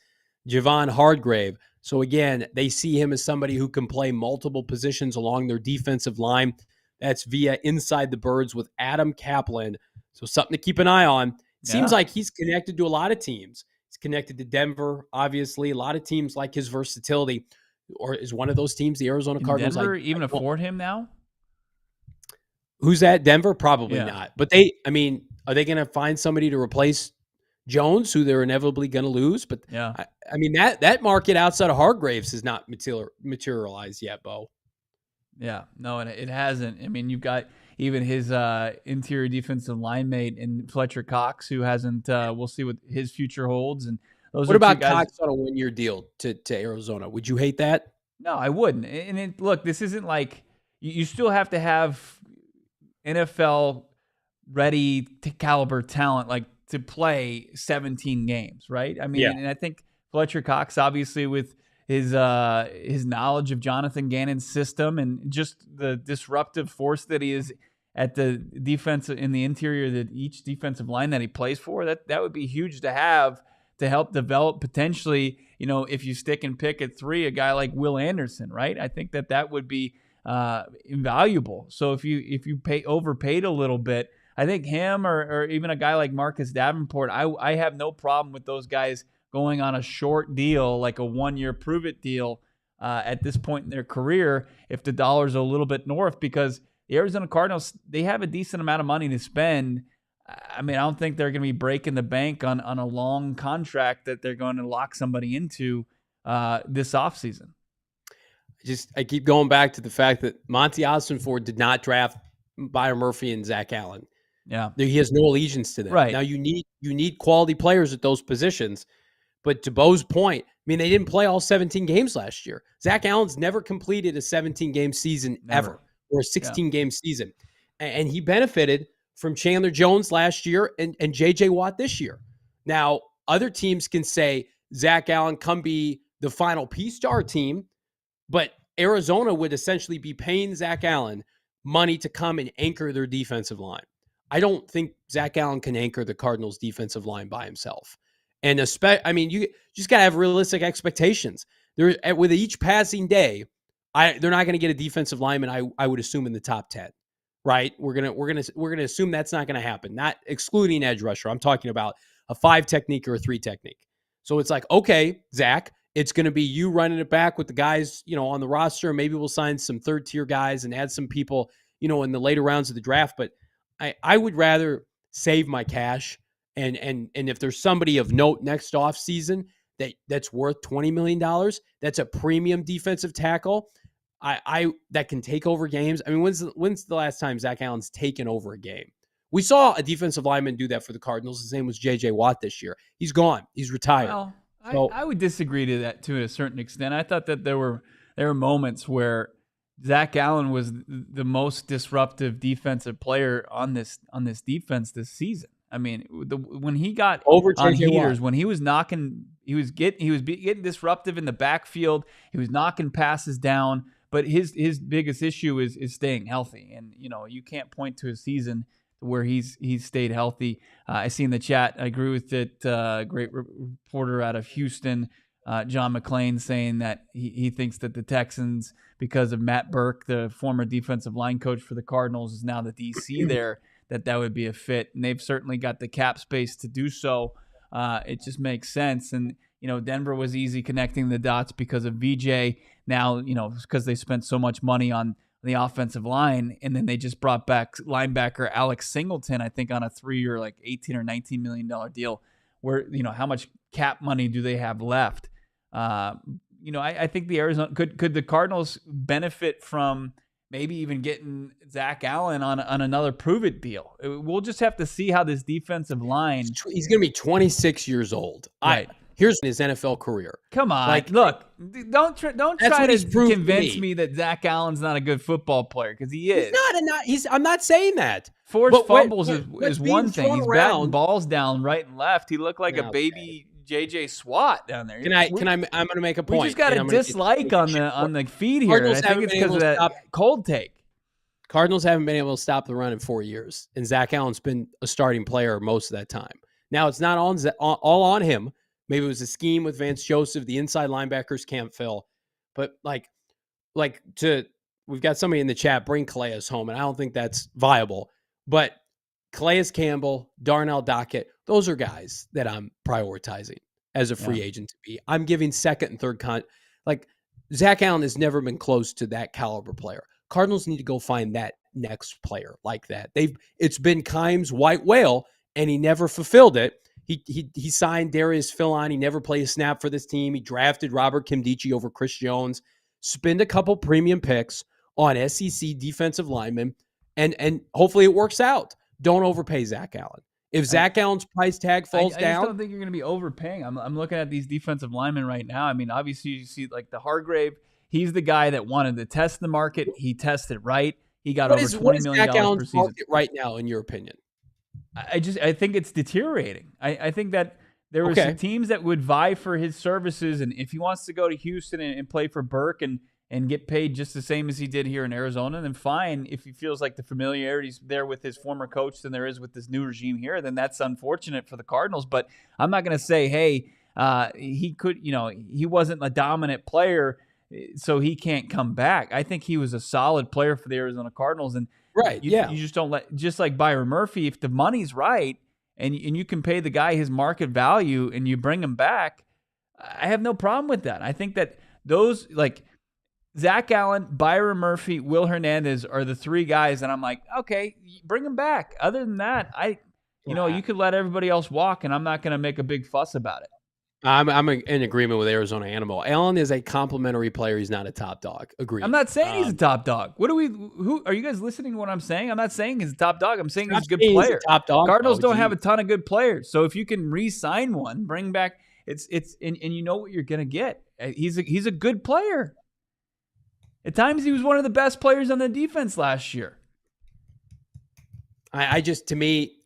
Javon Hargrave. So again, they see him as somebody who can play multiple positions along their defensive line. That's via Inside the Birds with Adam Kaplan. So something to keep an eye on. Seems like he's connected to a lot of teams. He's connected to Denver, obviously. A lot of teams like his versatility. Or is one of those teams the Arizona Cardinals? Denver even afford him now? Who's that? Denver? Probably not. But are they going to find somebody to replace Jones, who they're inevitably going to lose? But that market outside of Hargraves has not materialized yet, Bo. Yeah, no, and it hasn't. I mean, you've got even his interior defensive line mate in Fletcher Cox, who hasn't. We'll see what his future holds. And those. What about Cox on a 1-year deal to Arizona? Would you hate that? No, I wouldn't. And look, this isn't like you still have to have NFL ready caliber talent like to play 17 games, right? I mean, and I think Fletcher Cox, obviously, with his knowledge of Jonathan Gannon's system and just the disruptive force that he is at the defense in the interior, that each defensive line that he plays for, that would be huge to have to help develop potentially, if you stick and pick at 3, a guy like Will Anderson, right? I think that would be invaluable. So if you overpaid a little bit, I think him or even a guy like Marcus Davenport, I have no problem with those guys going on a short deal, like a 1-year prove-it deal at this point in their career, if the dollar's a little bit north, because the Arizona Cardinals, they have a decent amount of money to spend. I mean, I don't think they're going to be breaking the bank on a long contract that they're going to lock somebody into this offseason. I keep going back to the fact that Monti Ossenfort did not draft Byron Murphy and Zach Allen. Yeah, he has no allegiance to them. Right. Now you need quality players at those positions. But to Bo's point, I mean, they didn't play all 17 games last year. Zach Allen's never completed a 17-game season ever, or a 16-game season. And he benefited from Chandler Jones last year and J.J. Watt this year. Now, other teams can say, Zach Allen, come be the final piece to our team, but Arizona would essentially be paying Zach Allen money to come and anchor their defensive line. I don't think Zach Allen can anchor the Cardinals' defensive line by himself. And you just got to have realistic expectations. With each passing day, they're not going to get a defensive lineman, I would assume, in the top 10, right? We're gonna assume that's not going to happen. Not excluding edge rusher. I'm talking about a 5 technique or a 3 technique. So it's like, okay, Zach, it's going to be you running it back with the guys, on the roster. Maybe we'll sign some 3rd-tier guys and add some people, in the later rounds of the draft. But I would rather save my cash. And if there's somebody of note next offseason that's worth $20 million, that's a premium defensive tackle, that can take over games. I mean, when's the last time Zach Allen's taken over a game? We saw a defensive lineman do that for the Cardinals. His name was J.J. Watt this year. He's gone. He's retired. Well, so, I would disagree to that to a certain extent. I thought that there were moments where Zach Allen was the most disruptive defensive player on this defense this season. I mean, when he got over on heaters, when he was knocking, he was getting disruptive in the backfield. He was knocking passes down. But his biggest issue is staying healthy, and you can't point to a season where he's stayed healthy. I see in the chat, I agree with it. Great reporter out of Houston, John McClain, saying that he thinks that the Texans, because of Matt Burke, the former defensive line coach for the Cardinals, is now the DC there, that would be a fit. And they've certainly got the cap space to do so. It just makes sense. And, Denver was easy connecting the dots because of VJ. Now, because they spent so much money on the offensive line, and then they just brought back linebacker Alex Singleton, I think, on a 3-year, like $18 or $19 million deal. Where, how much cap money do they have left? I think the Arizona could the Cardinals benefit from maybe even getting Zach Allen on another prove-it deal. We'll just have to see how this defensive line. He's going to be 26 years old. Right. Here's his NFL career. Come on, look! Don't try to convince me that Zach Allen's not a good football player, because he is. I'm not saying that. Forced fumbles is one thing. He's batting balls down right and left. He looked like a baby JJ Swat down there. I'm going to make a point. We just got a dislike on the feed here. And I think it's because of that cold take. Cardinals haven't been able to stop the run in 4 years, and Zach Allen's been a starting player most of that time. Now it's not all on him. Maybe it was a scheme with Vance Joseph. The inside linebackers can't fill. But we've got somebody in the chat, bring Calais home, and I don't think that's viable. But Calais Campbell, Darnell Dockett, those are guys that I'm prioritizing as a free agent to be. I'm giving second and third Zach Allen has never been close to that caliber player. Cardinals need to go find that next player like that. It's been Keim's white whale, and he never fulfilled it. He signed Darius Philon. He never played a snap for this team. He drafted Robert Kimdichie over Chris Jones. Spend a couple premium picks on SEC defensive linemen, and hopefully it works out. Don't overpay Zach Allen. If Zach Allen's price tag falls down, I just don't think you're going to be overpaying. I'm looking at these defensive linemen right now. I mean, obviously you see like the Hargrave. He's the guy that wanted to test the market. He tested right. He got over $20 million Zach Allen's per season. Market right now, in your opinion? I think it's deteriorating. I think that there were some teams that would vie for his services, and if he wants to go to Houston and play for Burke and get paid just the same as he did here in Arizona, then fine. If he feels like the familiarity's there with his former coach than there is with this new regime here, then that's unfortunate for the Cardinals. But I'm not going to say, hey, he could, he wasn't a dominant player, so he can't come back. I think he was a solid player for the Arizona Cardinals, and you just don't just like Byron Murphy, if the money's right and you can pay the guy his market value and you bring him back, I have no problem with that. I think that those like Zach Allen, Byron Murphy, Will Hernandez are the three guys that I'm like, okay, bring him back. Other than that, you could let everybody else walk, and I'm not going to make a big fuss about it. I'm in agreement with Arizona Animal. Allen is a complimentary player. He's not a top dog. Agreed. I'm not saying he's a top dog. Who are you guys listening to what I'm saying? I'm not saying he's a top dog. I'm saying he's a good player. Top dog. Cardinals don't have a ton of good players. So if you can re-sign one, bring back and you know what you're going to get. He's a good player. At times he was one of the best players on the defense last year. To me,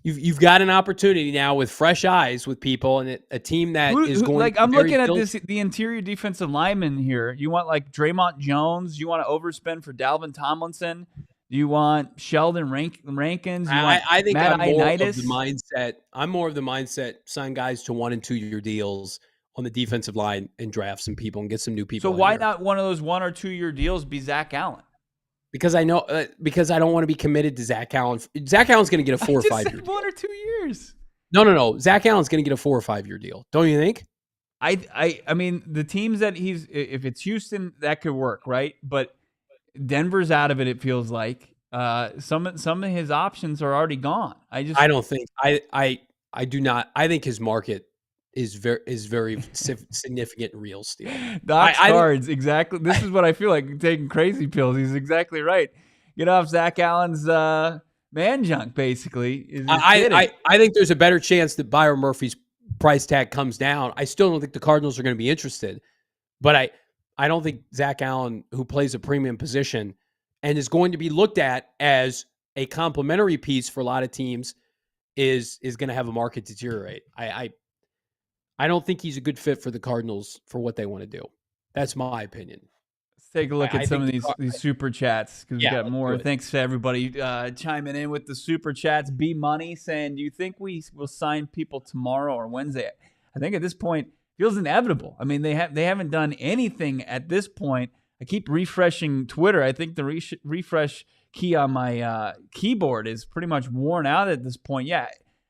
You've got an opportunity now with fresh eyes with people and a team that is going. Like I'm looking at the interior defensive lineman here. You want like Draymond Jones? You want to overspend for Dalvin Tomlinson? Do you want Sheldon Rankins? I think I'm more of the mindset. I'm more of the mindset. Sign guys to 1 and 2 year deals on the defensive line and draft some people and get some new people. So why not one of those 1 or 2 year deals be Zach Allen? Because I know, because I don't want to be committed to Zach Allen. Zach Allen's going to get a 4 or 5 year deal. 1 or 2 years. No. Zach Allen's going to get a 4 or 5 year deal. Don't you think? I mean, the teams that if it's Houston, that could work, right? But Denver's out of it. It feels like some of his options are already gone. I don't think. I do not. I think his market is very significant and real still. Doc's cards, exactly. This is what I feel like taking crazy pills. He's exactly right. Get off Zach Allen's man junk, basically. I think there's a better chance that Byron Murphy's price tag comes down. I still don't think the Cardinals are going to be interested, but I don't think Zach Allen, who plays a premium position and is going to be looked at as a complementary piece for a lot of teams, is going to have a market deteriorate. I don't think he's a good fit for the Cardinals for what they want to do. That's my opinion. Let's take a look at some of these super chats because we got more. Thanks to everybody chiming in with the super chats. B Money saying, do you think we will sign people tomorrow or Wednesday? I think at this point it feels inevitable. I mean, they haven't done anything at this point. I keep refreshing Twitter. I think the refresh key on my keyboard is pretty much worn out at this point. Yeah,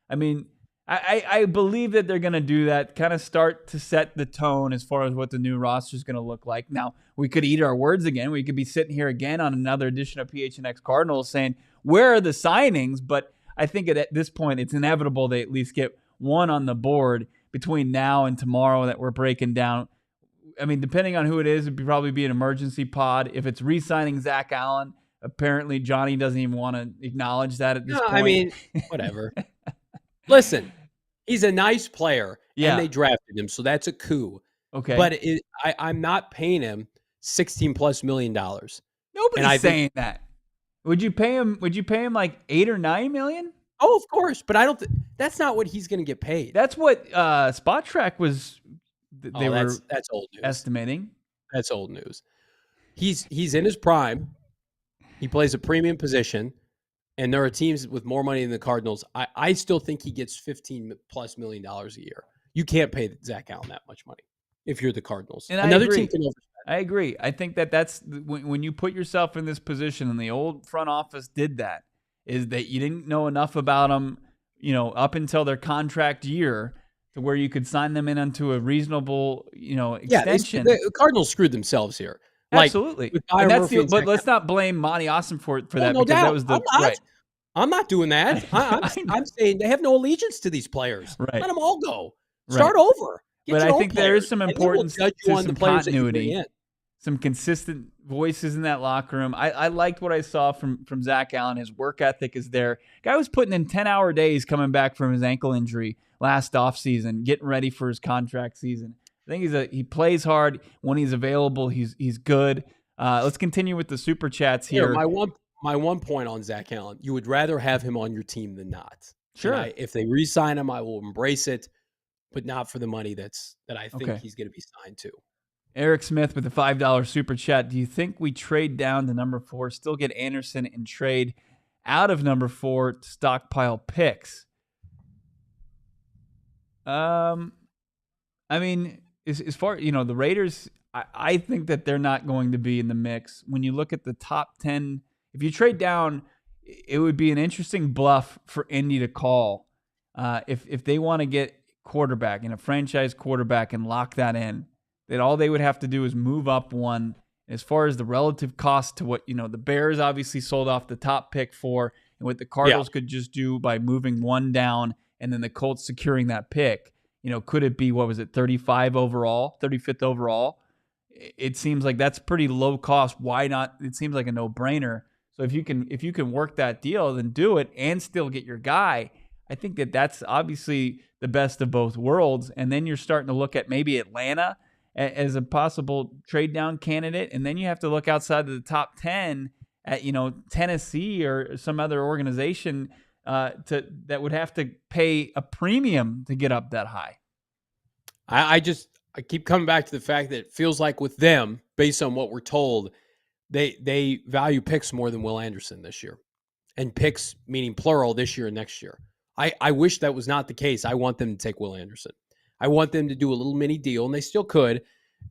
I mean, I believe that they're going to do that, kind of start to set the tone as far as what the new roster is going to look like. Now, we could eat our words again. We could be sitting here again on another edition of PHNX Cardinals saying, where are the signings? But I think at this point, it's inevitable they at least get one on the board between now and tomorrow that we're breaking down. I mean, depending on who it is, it'd probably be an emergency pod. If it's re-signing Zach Allen, apparently Johnny doesn't even want to acknowledge that at this point. I mean, whatever. Listen, he's a nice player, and they drafted him, so that's a coup. Okay, but I'm not paying him $16+ million. Nobody's saying that. Would you pay him? Would you pay him like $8 or $9 million? Oh, of course, but I don't. That's not what he's going to get paid. That's what Spot Track was. They were that's old news. Estimating. That's old news. He's in his prime. He plays a premium position. And there are teams with more money than the Cardinals. I still think he gets $15+ million a year. You can't pay Zach Allen that much money if you're the Cardinals. And another team can overspend. I agree. I think that's when you put yourself in this position, and the old front office did that, is that you didn't know enough about them, up until their contract year to where you could sign them in onto a reasonable, extension. Yeah, the Cardinals screwed themselves here. Absolutely. But let's not blame Monti Ossenfort for that, because that was I'm not doing that. I'm saying they have no allegiance to these players. Right. Let them all go. Start over. But I think there is some importance to some continuity, some consistent voices in that locker room. I liked what I saw from Zach Allen. His work ethic is there. Guy was putting in 10-hour days coming back from his ankle injury last offseason, getting ready for his contract season. I think he plays hard when he's available. He's good. Let's continue with the super chats here. My one point on Zach Allen: you would rather have him on your team than not. Sure. If they re-sign him, I will embrace it, but not for the money that I think he's going to be signed to. Eric Smith with the $5 super chat. Do you think we trade down to number 4, still get Anderson, and trade out of number 4 to stockpile picks? I mean, as far the Raiders, I think that they're not going to be in the mix. When you look at the top 10, if you trade down, it would be an interesting bluff for Indy to call if they want to get quarterback and a franchise quarterback and lock that in. That all they would have to do is move up one. As far as the relative cost to what the Bears obviously sold off the top pick for, and what the Cardinals could just do by moving one down, and then the Colts securing that pick. Could it be, 35th overall? It seems like that's pretty low cost. Why not? It seems like a no-brainer. So if you can work that deal, then do it and still get your guy. I think that's obviously the best of both worlds. And then you're starting to look at maybe Atlanta as a possible trade down candidate. And then you have to look outside of the top 10 at, Tennessee or some other organization that would have to pay a premium to get up that high. I keep coming back to the fact that it feels like with them, based on what we're told, they value picks more than Will Anderson this year. And picks, meaning plural, this year and next year. I wish that was not the case. I want them to take Will Anderson. I want them to do a little mini deal, and they still could,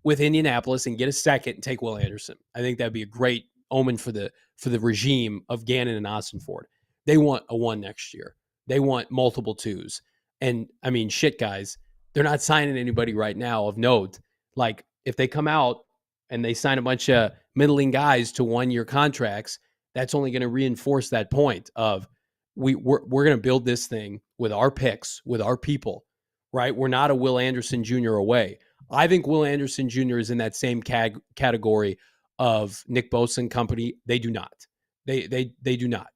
with Indianapolis and get a second and take Will Anderson. I think that'd be a great omen for the regime of Gannon and Ossenfort. They want a 1 next year. They want multiple 2s. And, I mean, shit, guys, they're not signing anybody right now of note. Like, if they come out and they sign a bunch of middling guys to 1-year contracts, that's only going to reinforce that point of we're going to build this thing with our picks, with our people, right? We're not a Will Anderson Jr. away. I think Will Anderson Jr. is in that same category of Nick Bosa and company. They do not. They do not.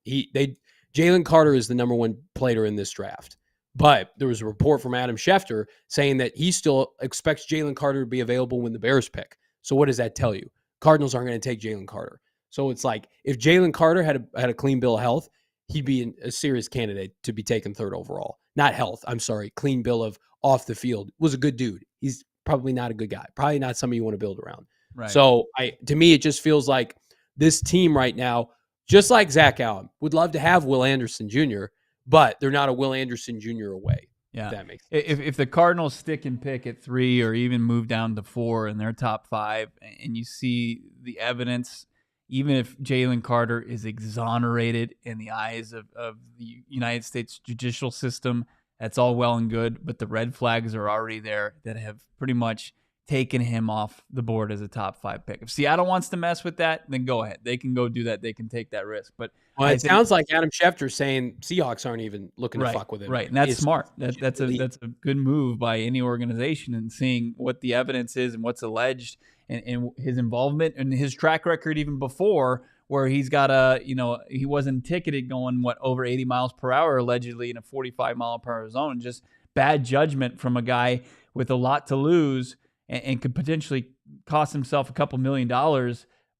Jalen Carter is the number one player in this draft. But there was a report from Adam Schefter saying that he still expects Jalen Carter to be available when the Bears pick. So what does that tell you? Cardinals aren't going to take Jalen Carter. So it's like if Jalen Carter had a clean bill of health, he'd be a serious candidate to be taken third overall. Not health, I'm sorry, clean bill of off the field. Was a good dude. He's probably not a good guy. Probably not somebody you want to build around. Right. So to me, it just feels like this team right now, just like Zach Allen, would love to have Will Anderson Jr., but they're not a Will Anderson Jr. away. Yeah, if that makes sense. If the Cardinals stick and pick at 3 or even move down to 4 in their top 5, and you see the evidence, even if Jalen Carter is exonerated in the eyes of the United States judicial system, that's all well and good, but the red flags are already there that have pretty much taken him off the board as a top 5 pick. If Seattle wants to mess with that, then go ahead. They can go do that. They can take that risk. But it sounds like Adam Schefter's saying Seahawks aren't even looking to fuck with him. Right, and that's smart. That's a good move by any organization, and seeing what the evidence is and what's alleged and his involvement and his track record even before, where he's got he wasn't ticketed going over 80 miles per hour allegedly in a 45 mile per hour zone. Just bad judgment from a guy with a lot to lose and could potentially cost himself a couple $1 million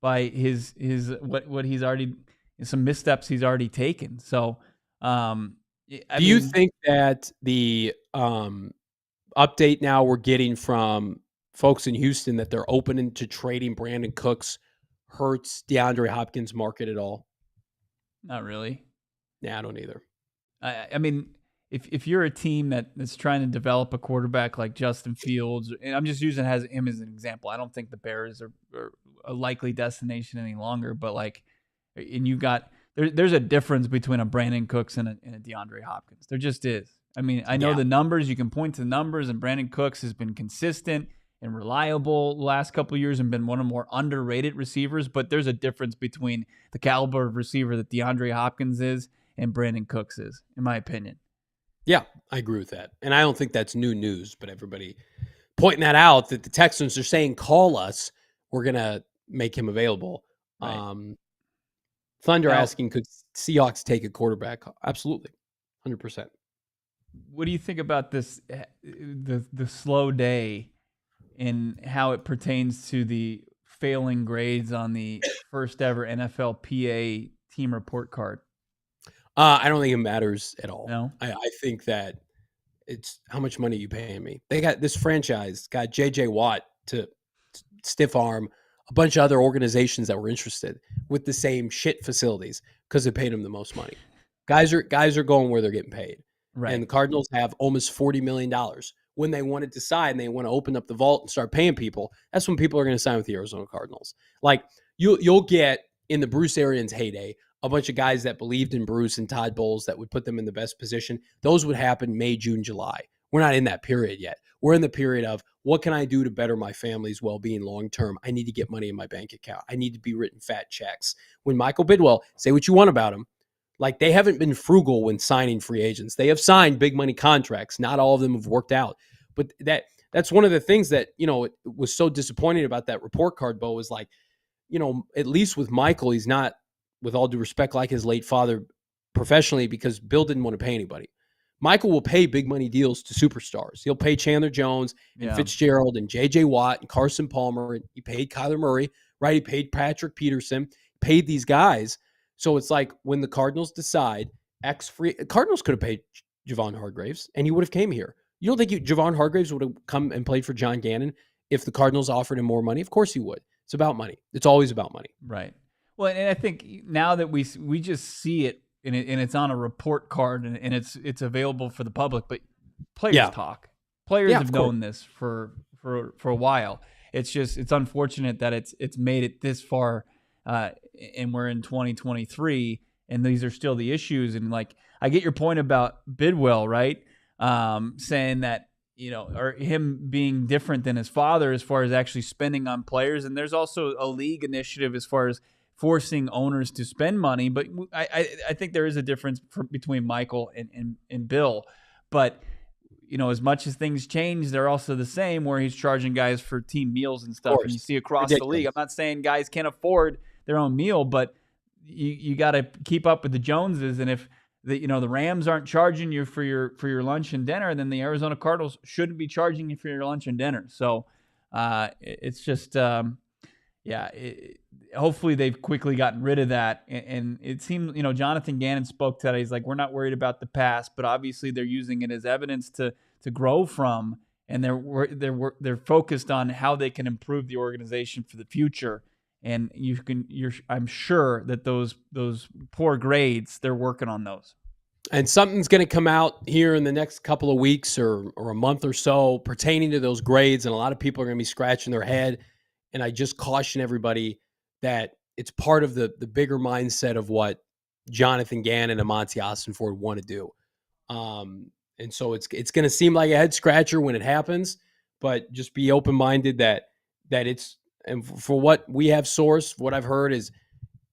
by his what he's already, some missteps he's already taken. So, do you think that the update now we're getting from folks in Houston that they're open to trading Brandon Cooks hurts DeAndre Hopkins' market at all? Not really. Nah, I don't either. I mean, if you're a team that's trying to develop a quarterback like Justin Fields, and I'm just using him as an example, I don't think the Bears are a likely destination any longer, but and you got there's a difference between a Brandon Cooks and a DeAndre Hopkins. There just is. I mean, I know the numbers, you can point to the numbers, and Brandon Cooks has been consistent and reliable the last couple of years and been one of the more underrated receivers, but there's a difference between the caliber of receiver that DeAndre Hopkins is and Brandon Cooks is, in my opinion. Yeah, I agree with that. And I don't think that's new news, but everybody pointing that out, that the Texans are saying, call us, we're going to make him available. Right. Thunder asking, could Seahawks take a quarterback? Absolutely, 100%. What do you think about this, the slow day and how it pertains to the failing grades on the first ever NFLPA team report card? I don't think it matters at all. No? I think that it's how much money you paying me. They got this franchise, got J.J. Watt to stiff arm a bunch of other organizations that were interested with the same shit facilities because they paid them the most money. Guys are going where they're getting paid. Right. And the Cardinals have almost $40 million. When they want to decide and they want to open up the vault and start paying people, that's when people are going to sign with the Arizona Cardinals. Like you'll get in the Bruce Arians heyday, a bunch of guys that believed in Bruce and Todd Bowles that would put them in the best position. Those would happen May, June, July. We're not in that period yet. We're in the period of what can I do to better my family's well-being long-term? I need to get money in my bank account. I need to be written fat checks. When Michael Bidwell, say what you want about him, like they haven't been frugal when signing free agents. They have signed big money contracts. Not all of them have worked out. But that's one of the things that, it was so disappointing about that report card, Bo, was like, at least with Michael, he's not, with all due respect, like his late father professionally, because Bill didn't want to pay anybody. Michael will pay big money deals to superstars. He'll pay Chandler Jones and Fitzgerald and J.J. Watt and Carson Palmer. And he paid Kyler Murray, right? He paid Patrick Peterson, paid these guys. So it's like when the Cardinals decide Cardinals could have paid Javon Hargraves and he would have came here. You don't think Javon Hargraves would have come and played for John Gannon if the Cardinals offered him more money? Of course he would. It's about money. It's always about money. Right. Well, and I think now that we just see it and it's on a report card and it's available for the public, but players talk. Players have known this for a while. It's unfortunate that it's made it this far, and we're in 2023, and these are still the issues. And like I get your point about Bidwell, right? Saying that or him being different than his father as far as actually spending on players, and there's also a league initiative as far as forcing owners to spend money. But I think there is a difference between Michael and Bill. But, as much as things change, they're also the same, where he's charging guys for team meals and stuff. And you see across the league, I'm not saying guys can't afford their own meal, but you got to keep up with the Joneses. And if the Rams aren't charging you for your lunch and dinner, then the Arizona Cardinals shouldn't be charging you for your lunch and dinner. So it's just hopefully they've quickly gotten rid of that. And it seems, Jonathan Gannon spoke to that. He's like, we're not worried about the past, but obviously they're using it as evidence to grow from, and they're focused on how they can improve the organization for the future. And I'm sure that those poor grades, they're working on those. And something's going to come out here in the next couple of weeks or a month or so pertaining to those grades. And a lot of people are going to be scratching their head. And I just caution everybody that it's part of the bigger mindset of what Jonathan Gannon and Monti Ossenfort want to do. And so it's going to seem like a head scratcher when it happens, but just be open-minded that it's, and for what we have sourced, what I've heard is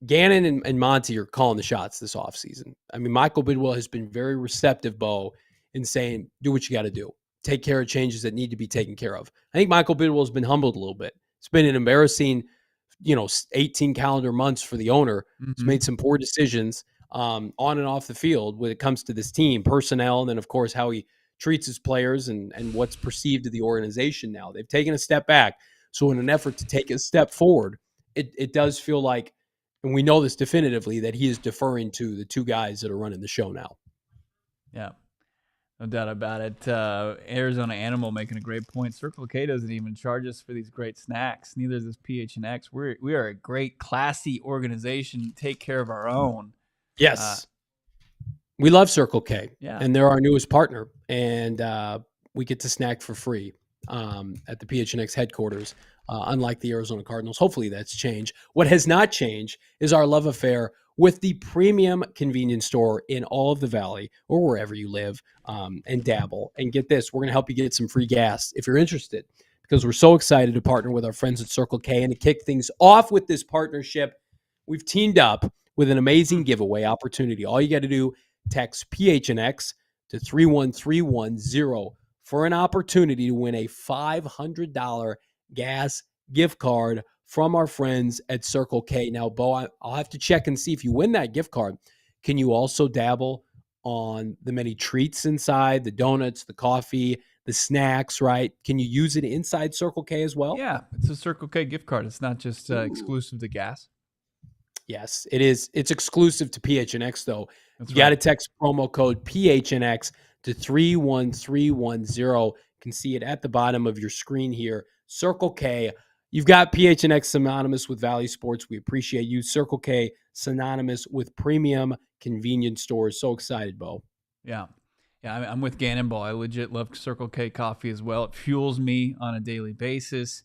Gannon and Monty are calling the shots this offseason. I mean, Michael Bidwell has been very receptive, Bo, in saying, do what you got to do. Take care of changes that need to be taken care of. I think Michael Bidwell has been humbled a little bit. It's been an embarrassing, 18 calendar months for the owner. Mm-hmm. He's made some poor decisions on and off the field when it comes to this team, personnel, and then, of course, how he treats his players and what's perceived of the organization now. They've taken a step back. So in an effort to take a step forward, it does feel like, and we know this definitively, that he is deferring to the two guys that are running the show now. Yeah, no doubt about it. Arizona Animal making a great point. Circle K doesn't even charge us for these great snacks. Neither does PHNX. We are a great, classy organization. Take care of our own. Yes. We love Circle K. Yeah. And they're our newest partner. And we get to snack for free at the PHNX headquarters, unlike the Arizona Cardinals. Hopefully that's changed. What has not changed is our love affair with the premium convenience store in all of the Valley or wherever you live, and dabble. And get this, we're going to help you get some free gas if you're interested, because we're so excited to partner with our friends at Circle K. And to kick things off with this partnership, we've teamed up with an amazing giveaway opportunity. All you got to do, text PHNX to 31310 for an opportunity to win a $500 gas gift card from our friends at Circle K. Now, Bo, I'll have to check and see if you win that gift card. Can you also dabble on the many treats inside, the donuts, the coffee, the snacks, right? Can you use it inside Circle K as well? Yeah, it's a Circle K gift card. It's not just exclusive to gas. Yes, it is. It's exclusive to PHNX, though. That's you got to text promo code PHNX to 31310. You can see it at the bottom of your screen here. Circle K. You've got PHNX synonymous with Valley Sports. We appreciate you. Circle K synonymous with premium convenience stores. So excited, Bo. Yeah. Yeah, I'm with Gannonball. I legit love Circle K coffee as well. It fuels me on a daily basis.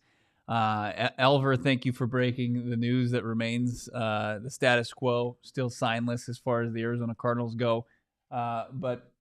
Elver, thank you for breaking the news that remains the status quo, still signless as far as the Arizona Cardinals go. But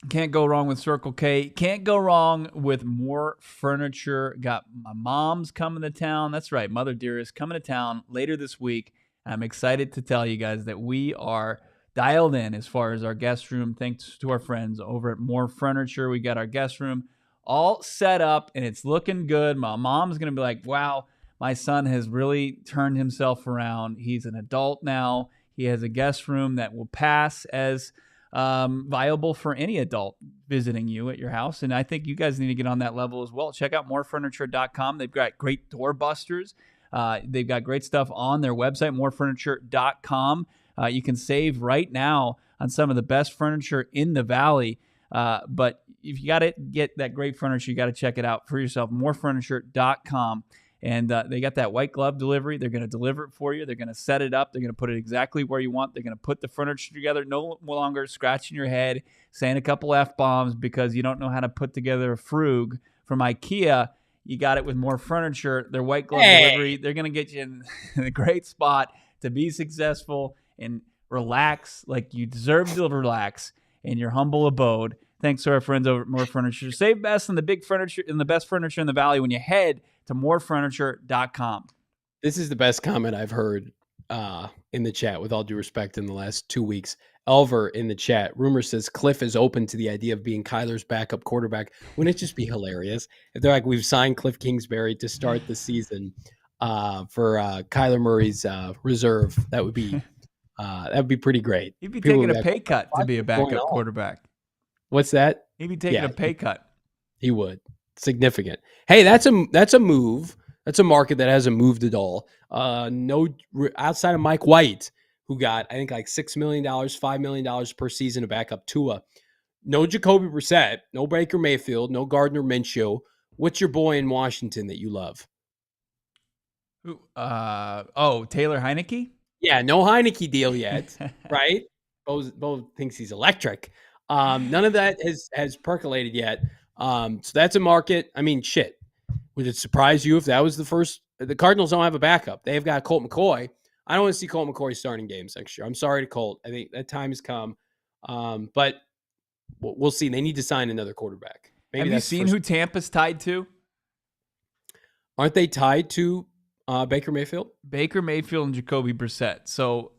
can't go wrong with Circle K. Can't go wrong with more furniture. Got my mom's coming to town. That's right, Mother Dearest coming to town later this week. I'm excited to tell you guys that we are dialed in as far as our guest room. Thanks to our friends over at More Furniture. We got our guest room all set up, and it's looking good. My mom's going to be like, wow, my son has really turned himself around. He's an adult now. He has a guest room that will pass as viable for any adult visiting you at your house. And I think you guys need to get on that level as well. Check out morefurniture.com. They've got great door busters. They've got great stuff on their website, morefurniture.com. You can save right now on some of the best furniture in the Valley. But if you got to get that great furniture, you got to check it out for yourself, morefurniture.com. And they got that white glove delivery. They're going to deliver it for you. They're going to set it up. They're going to put it exactly where you want. They're going to put the furniture together. No longer scratching your head, saying a couple F-bombs because you don't know how to put together a frug from IKEA. You got it with More Furniture. Their white glove delivery. They're going to get you in a great spot to be successful and relax like you deserve to relax in your humble abode. Thanks to our friends over at More Furniture. Save best on the big furniture and the best furniture in the Valley when you head to morefurniture.com. This is the best comment I've heard in the chat, with all due respect, in the last 2 weeks. Elver in the chat. Rumor says Cliff is open to the idea of being Kyler's backup quarterback. Wouldn't it just be hilarious if they're like, we've signed Cliff Kingsbury to start the season for Kyler Murray's reserve? That would be That'd be pretty great. He'd be taking a pay cut to be a backup quarterback. What's that? He'd be taking a pay cut. He would. Significant. Hey, that's a move. That's a market that hasn't moved at all. No, outside of Mike White, who got, I think, like $6 million, $5 million per season to back up Tua. No Jacoby Brissett, no Baker Mayfield, no Gardner Minshew. What's your boy in Washington that you love? Taylor Heineke? Yeah, no Heineke deal yet, right? Bo thinks he's electric. None of that has percolated yet. So that's a market. I mean, shit. Would it surprise you if that was the first? The Cardinals don't have a backup. They've got Colt McCoy. I don't want to see Colt McCoy starting games next year. I'm sorry to Colt. I think that time has come. But we'll see. They need to sign another quarterback. Maybe have you seen who Tampa's tied to? Aren't they tied to Baker Mayfield? Baker Mayfield and Jacoby Brissett. So,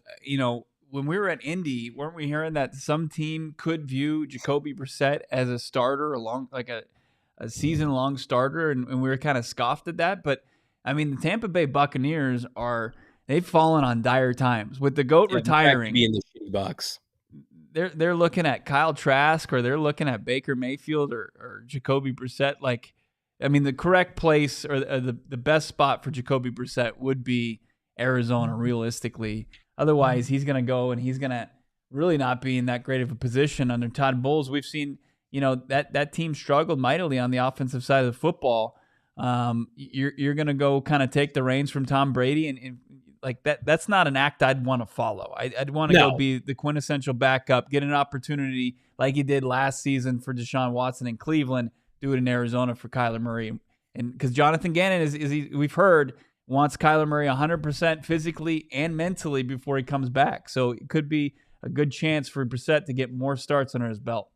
when we were at Indy, weren't we hearing that some team could view Jacoby Brissett as a starter, a season-long starter, and we were kind of scoffed at that? But, I mean, the Tampa Bay Buccaneers they've fallen on dire times. With the GOAT retiring, be in the shitty box. They're looking at Kyle Trask, or they're looking at Baker Mayfield or Jacoby Brissett. The correct place or the best spot for Jacoby Brissett would be Arizona, realistically. Otherwise, he's going to go and he's going to really not be in that great of a position under Todd Bowles. We've seen, that team struggled mightily on the offensive side of the football. You're going to go kind of take the reins from Tom Brady and like that. That's not an act I'd want to follow. I'd want to go be the quintessential backup, get an opportunity like he did last season for Deshaun Watson in Cleveland, do it in Arizona for Kyler Murray. And because Jonathan Gannon we've heard, wants Kyler Murray 100% physically and mentally before he comes back. So it could be a good chance for Brissett to get more starts under his belt.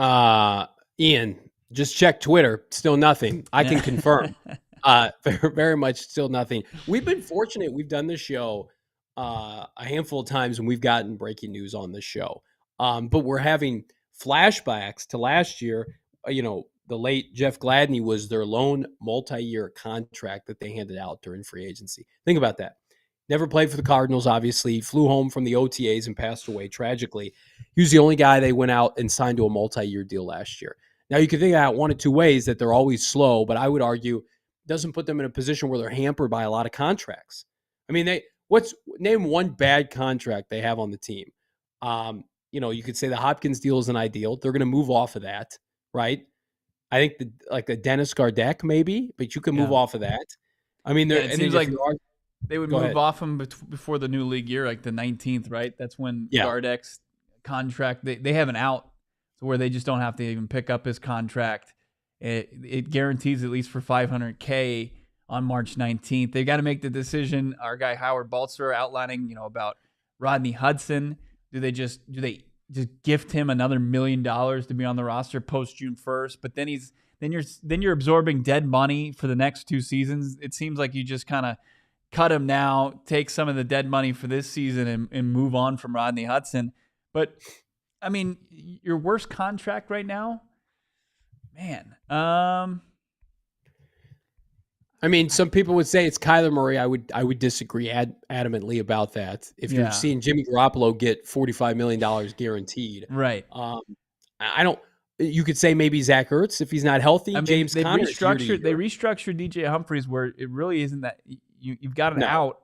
Ian, just check Twitter. Still nothing. I can confirm. Very, very much still nothing. We've been fortunate. We've done this show a handful of times, and we've gotten breaking news on this show. But we're having flashbacks to last year. The late Jeff Gladney was their lone multi-year contract that they handed out during free agency. Think about that. Never played for the Cardinals, obviously. Flew home from the OTAs and passed away tragically. He was the only guy they went out and signed to a multi-year deal last year. Now, you can think about one of two ways, that they're always slow, but I would argue it doesn't put them in a position where they're hampered by a lot of contracts. I mean, name one bad contract they have on the team. You could say the Hopkins deal isn't ideal. They're going to move off of that, right? I think a Dennis Gardeck maybe, but you can move off of that. I mean, it seems like they would move off him before the new league year, like the 19th, right? That's when Gardeck's contract, they have an out to where they just don't have to even pick up his contract. It guarantees at least for $500K on March 19th. They got to make the decision. Our guy Howard Balzer outlining, about Rodney Hudson. Do they just gift him another $1 million to be on the roster post June 1st? But then you're absorbing dead money for the next 2 seasons. It seems like you just kind of cut him now, take some of the dead money for this season and move on from Rodney Hudson. But I mean, your worst contract right now, man. I mean, some people would say it's Kyler Murray. I would disagree adamantly about that. If you're seeing Jimmy Garoppolo get $45 million guaranteed, right? I don't. You could say maybe Zach Ertz if he's not healthy. James Conner. They restructured DJ Humphries where it really isn't that you've got an out.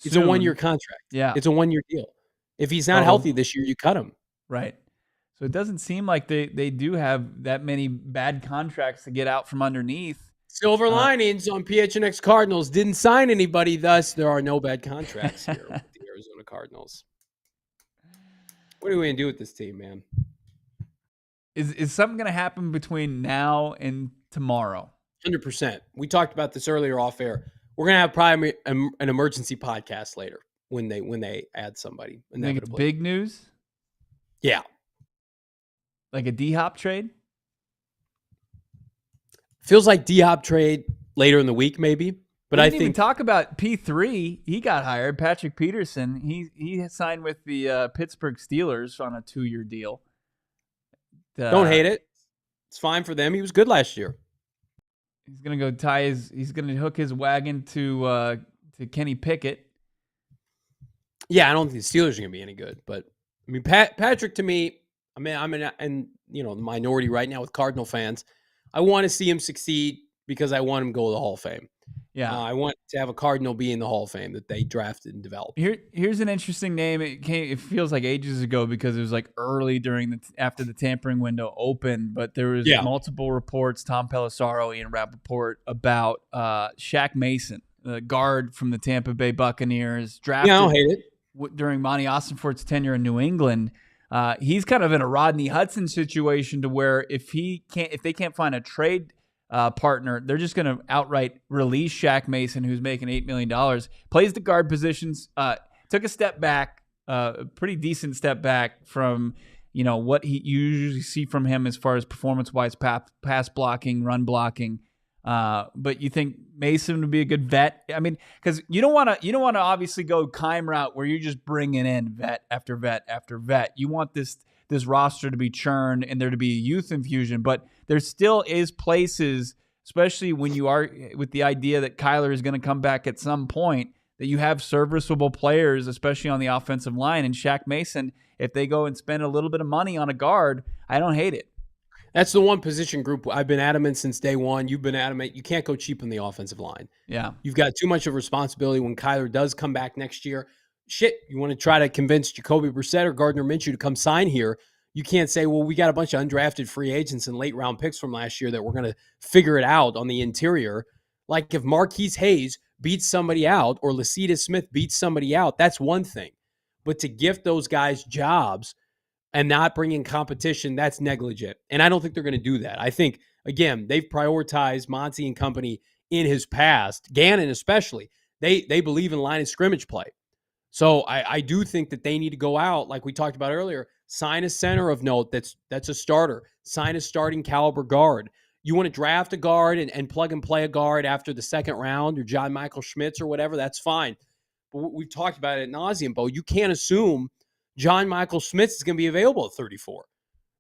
It's a 1-year contract. Yeah, it's a 1-year deal. If he's not healthy this year, you cut him. Right. So it doesn't seem like they do have that many bad contracts to get out from underneath. Silver linings on PHNX Cardinals. Didn't sign anybody, thus there are no bad contracts here with the Arizona Cardinals. What are we going to do with this team, man? Is something going to happen between now and tomorrow? 100%. We talked about this earlier off air. We're going to have probably an emergency podcast later when they add somebody. You think it's big news? Yeah. Like a D-Hop trade? Feels like D-Hop trade later in the week, maybe. But I think even talk about P3. He got hired. Patrick Peterson. He signed with the Pittsburgh Steelers on a 2-year deal. Don't hate it. It's fine for them. He was good last year. He's gonna go He's gonna hook his wagon to Kenny Pickett. Yeah, I don't think the Steelers are going to be any good. But, I mean, Patrick, to me, I mean, I'm in the minority right now with Cardinal fans. I want to see him succeed because I want him to go to the Hall of Fame. Yeah. I want to have a Cardinal be in the Hall of Fame that they drafted and developed. Here's an interesting name. It feels like ages ago because it was like early after the tampering window opened, but there was multiple reports, Tom Pelissero, Ian Rappaport, about Shaq Mason, the guard from the Tampa Bay Buccaneers, drafted I don't hate it. During Monti Ossenfort's tenure in New England. He's kind of in a Rodney Hudson situation to where if they can't find a trade partner, they're just going to outright release Shaq Mason, who's making $8 million, plays the guard positions, took a step back, a pretty decent step back from what you usually see from him as far as performance-wise, pass blocking, run blocking. But you think Mason would be a good vet? I mean, because you don't want to obviously go Keim route where you're just bringing in vet after vet after vet. You want this roster to be churned and there to be a youth infusion, but there still is places, especially when you are with the idea that Kyler is going to come back at some point, that you have serviceable players, especially on the offensive line. And Shaq Mason, if they go and spend a little bit of money on a guard, I don't hate it. That's the one position group I've been adamant since day one. You've been adamant. You can't go cheap on the offensive line. Yeah. You've got too much of a responsibility when Kyler does come back next year. Shit, you want to try to convince Jacoby Brissett or Gardner Minshew to come sign here. You can't say, well, we got a bunch of undrafted free agents and late round picks from last year that we're going to figure it out on the interior. Like if Marquise Hayes beats somebody out or Lasita Smith beats somebody out, that's one thing. But to gift those guys jobs and not bring in competition, that's negligent. And I don't think they're going to do that. I think, again, they've prioritized Monty and company in his past, Gannon especially. They believe in line of scrimmage play. So I do think that they need to go out, like we talked about earlier, sign a center of note that's a starter, sign a starting caliber guard. You want to draft a guard and plug and play a guard after the second round or John Michael Schmitz or whatever, that's fine. But we've talked about it ad nauseum, Bo. You can't assume John Michael Schmitz is going to be available at 34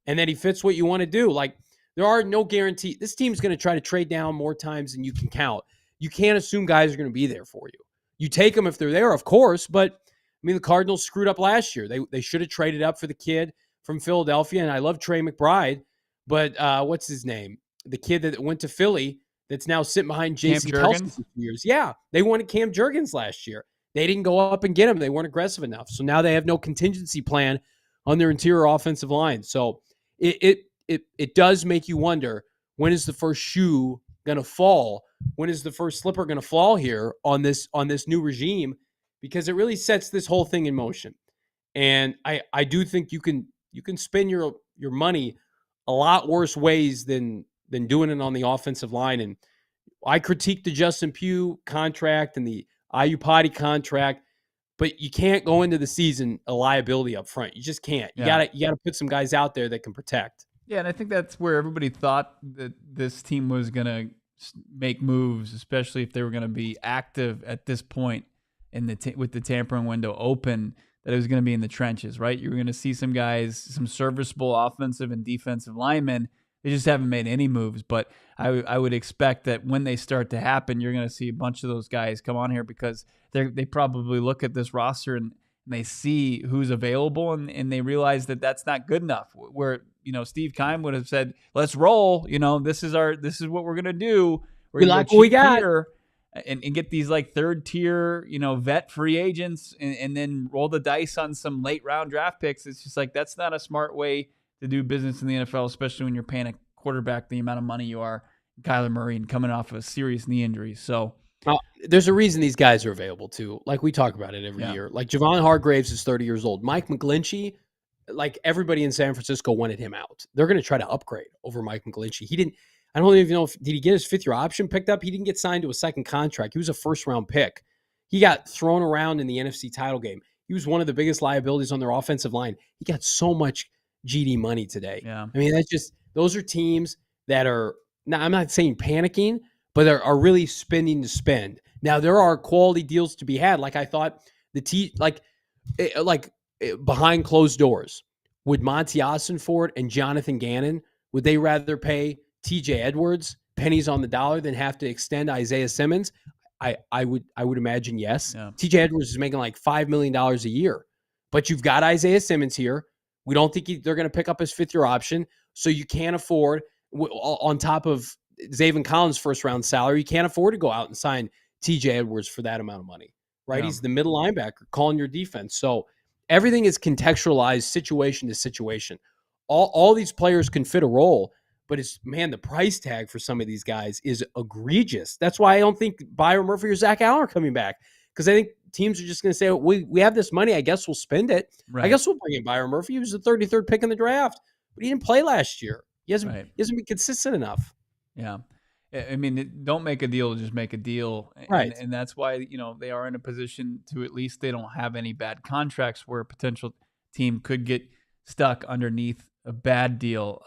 and that he fits what you want to do. Like, there are no guarantees. This team's going to try to trade down more times than you can count. You can't assume guys are going to be there for you. You take them if they're there, of course, but I mean, the Cardinals screwed up last year. They should have traded up for the kid from Philadelphia, and I love Trey McBride, but what's his name? The kid that went to Philly that's now sitting behind Jason Kelce for years. Yeah, they wanted Cam Jurgens last year. They didn't go up and get him. They weren't aggressive enough. So now they have no contingency plan on their interior offensive line. So it does make you wonder, when is the first shoe going to fall? When is the first slipper going to fall here on this new regime? Because it really sets this whole thing in motion. And I do think you can spend your money a lot worse ways than doing it on the offensive line. And I critique the Justin Pugh contract and the Ayupati contract, but you can't go into the season a liability up front. You just can't. You gotta put some guys out there that can protect. Yeah, and I think that's where everybody thought that this team was going to make moves, especially if they were going to be active at this point in with the tampering window open, that it was going to be in the trenches, right? You were going to see some guys, some serviceable offensive and defensive linemen. They just haven't made any moves, but I would expect that when they start to happen, you're going to see a bunch of those guys come on here because they probably look at this roster and they see who's available and they realize that that's not good enough. Where Steve Keim would have said, "Let's roll. This is what we're going to do. We like what we got." And get these like third tier, vet free agents and then roll the dice on some late round draft picks. It's just like, that's not a smart way to do business in the NFL, especially when you're paying a quarterback the amount of money you are, Kyler Murray, and coming off of a serious knee injury. So there's a reason these guys are available too. Like we talk about it every year. Like Javon Hargraves is 30 years old. Mike McGlinchey, like everybody in San Francisco wanted him out. They're going to try to upgrade over Mike McGlinchey. I don't even know did he get his 5th-year option picked up? He didn't get signed to a second contract. He was a first-round pick. He got thrown around in the NFC title game. He was one of the biggest liabilities on their offensive line. He got so much GD money today. Yeah. I mean, those are teams that are, now I'm not saying panicking, but are really spending to spend. Now, there are quality deals to be had. Like I thought behind closed doors, would Monti Ossenfort and Jonathan Gannon, would they rather pay TJ Edwards pennies on the dollar than have to extend Isaiah Simmons? I would imagine yes. Yeah. TJ Edwards is making like $5 million a year, but you've got Isaiah Simmons here. We don't think they're going to pick up his 5th-year option, so you can't afford, on top of Javon Collins' first-round salary, you can't afford to go out and sign TJ Edwards for that amount of money, right? Yeah. He's the middle linebacker calling your defense. So everything is contextualized situation to situation. All these players can fit a role, but the price tag for some of these guys is egregious. That's why I don't think Byron Murphy or Zach Allen are coming back, because I think teams are just going to say, we have this money. I guess we'll spend it. Right. I guess we'll bring in Byron Murphy. He was the 33rd pick in the draft, but he didn't play last year. He hasn't been consistent enough. Yeah. I mean, don't make a deal, just make a deal. Right. And that's why, they are in a position to, at least they don't have any bad contracts where a potential team could get stuck underneath a bad deal.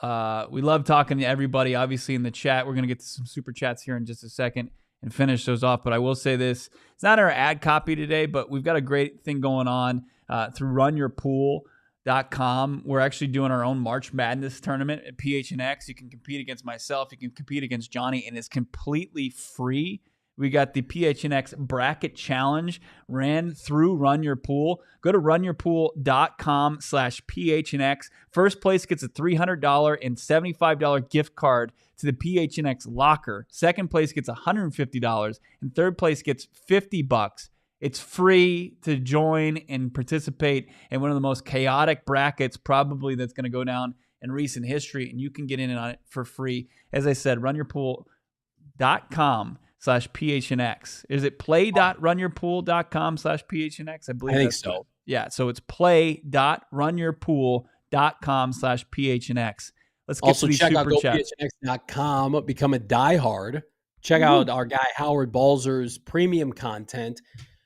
We love talking to everybody, obviously, in the chat. We're going to get to some super chats here in just a second and finish those off. But I will say this, it's not our ad copy today, but we've got a great thing going on through runyourpool.com. We're actually doing our own March Madness tournament at PHNX. You can compete against myself. You can compete against Johnny, and it's completely free. We got the PHNX Bracket Challenge ran through Run Your Pool. Go to runyourpool.com/PHNX. First place gets a $300 and $75 gift card to the PHNX locker. Second place gets $150, and third place gets $50. It's free to join and participate in one of the most chaotic brackets probably that's going to go down in recent history, and you can get in on it for free. As I said, runyourpool.com/PHNX. Is it play.runyourpool.com/PHNX? I think so. Yeah, so it's play.runyourpool.com/PHNX. Let's get also to these check super out chats. PHNX.com, become a diehard. Check out our guy Howard Balzer's premium content.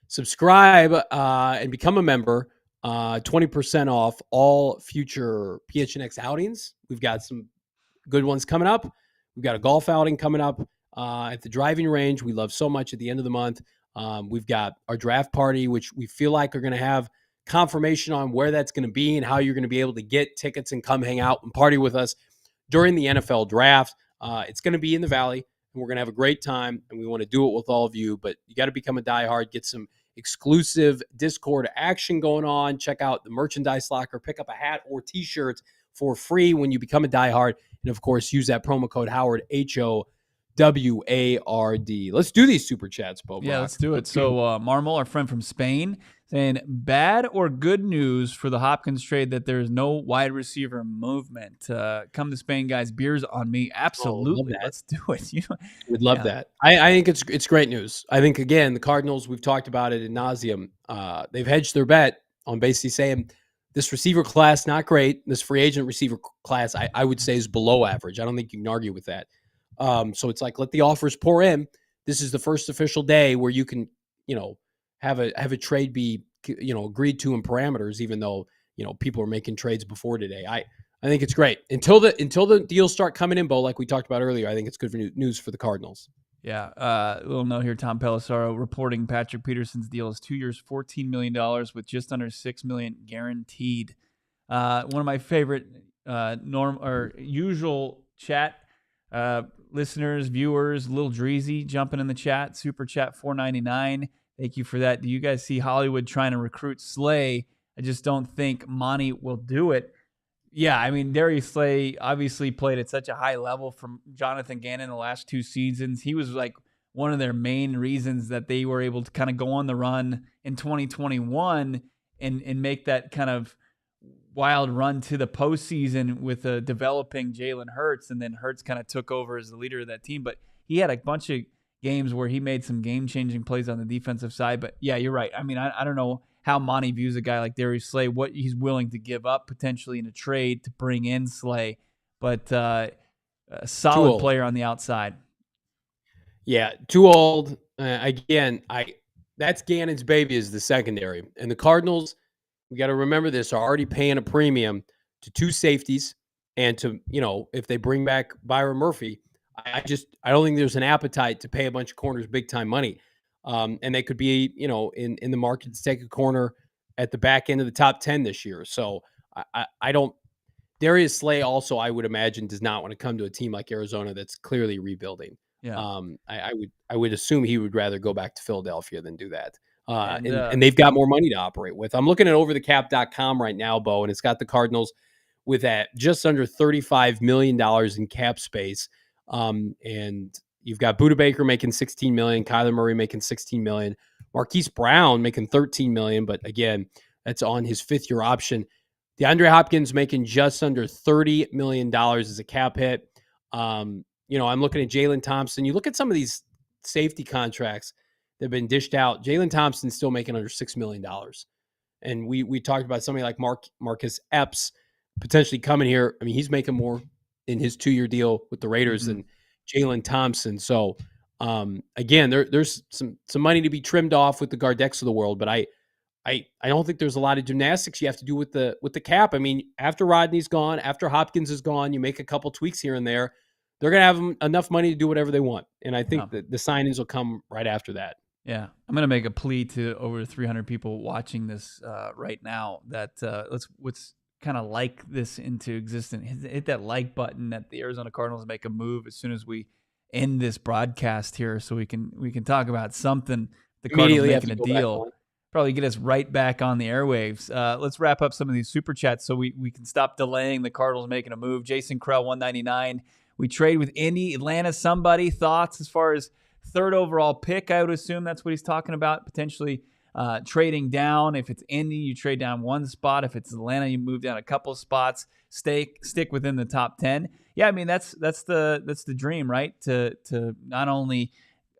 Subscribe and become a member. 20% off all future PHNX outings. We've got some good ones coming up. We've got a golf outing coming up at the driving range we love so much at the end of the month. We've got our draft party, which we feel like are going to have confirmation on where that's going to be and how you're going to be able to get tickets and come hang out and party with us during the NFL draft. It's going to be in the Valley, and we're going to have a great time, and we want to do it with all of you. But you got to become a diehard, get some exclusive Discord action going on. Check out the merchandise locker, pick up a hat or T-shirts for free when you become a diehard. And, of course, use that promo code Howard, HOWARD. Let's do these super chats, Bo. Yeah, let's do it. So Marmol, our friend from Spain, saying, bad or good news for the Hopkins trade that there's no wide receiver movement. Come to Spain, guys. Beers on me. Absolutely. Let's do it. We'd love that. I think it's great news. I think, again, the Cardinals, we've talked about it ad nauseum. They've hedged their bet on basically saying this receiver class, not great. This free agent receiver class, I would say, is below average. I don't think you can argue with that. So it's like, let the offers pour in. This is the first official day where you can, have a trade be, agreed to in parameters, even though, people are making trades before today. I think it's great until the deals start coming in, Bo, like we talked about earlier. I think it's good for news for the Cardinals. Yeah. A little note here. Tom Pelissaro reporting Patrick Peterson's deal is 2 years, $14 million with just under $6 million guaranteed. One of my favorite usual chat listeners, viewers, Lil Dreezy jumping in the chat, super chat $4.99. Thank you for that. Do you guys see Hollywood trying to recruit Slay? I just don't think Monty will do it. Yeah, I mean, Darius Slay obviously played at such a high level from Jonathan Gannon the last 2 seasons. He was like one of their main reasons that they were able to kind of go on the run in 2021 and make that kind of wild run to the postseason with a developing Jalen Hurts, and then Hurts kind of took over as the leader of that team. But he had a bunch of games where he made some game-changing plays on the defensive side. But yeah, you're right. I mean, I don't know how Monty views a guy like Darius Slay, what he's willing to give up potentially in a trade to bring in Slay, but a solid player on the outside. Yeah, too old. Again, that's Gannon's baby is the secondary, and the Cardinals, we got to remember this, are already paying a premium to 2 safeties and to, if they bring back Byron Murphy, I don't think there's an appetite to pay a bunch of corners big time money. And they could be, in the market to take a corner at the back end of the top 10 this year. So I don't, Darius Slay also, I would imagine, does not want to come to a team like Arizona that's clearly rebuilding. I would assume he would rather go back to Philadelphia than do that. And they've got more money to operate with. I'm looking at overthecap.com right now, Bo, and it's got the Cardinals with that just under $35 million in cap space. And you've got Budda Baker making $16 million, Kyler Murray making $16 million, Marquise Brown making $13 million. But again, that's on his 5th-year option. DeAndre Hopkins making just under $30 million as a cap hit. I'm looking at Jalen Thompson. You look at some of these safety contracts that have been dished out. Jalen Thompson's still making under $6 million. And we talked about somebody like Marcus Epps potentially coming here. I mean, he's making more in his 2-year deal with the Raiders than Jalen Thompson. So, again, there's some money to be trimmed off with the Gardex of the world, but I don't think there's a lot of gymnastics you have to do with the cap. I mean, after Rodney's gone, after Hopkins is gone, you make a couple tweaks here and there. They're going to have enough money to do whatever they want. And I think that the signings will come right after that. Yeah. I'm going to make a plea to over 300 people watching this right now that let's kind of like this into existence. Hit that like button that the Arizona Cardinals make a move as soon as we end this broadcast here so we can talk about something. The Cardinals making a deal. Probably get us right back on the airwaves. Let's wrap up some of these super chats so we can stop delaying the Cardinals making a move. Jason Krell, 199. We trade with Indy, Atlanta, somebody. Thoughts as far as 3rd overall pick? I would assume that's what he's talking about, potentially trading down. If it's Indy, you trade down 1 spot. If it's Atlanta, you move down a couple spots. Stick within the top 10. Yeah, I mean that's the dream, right? To not only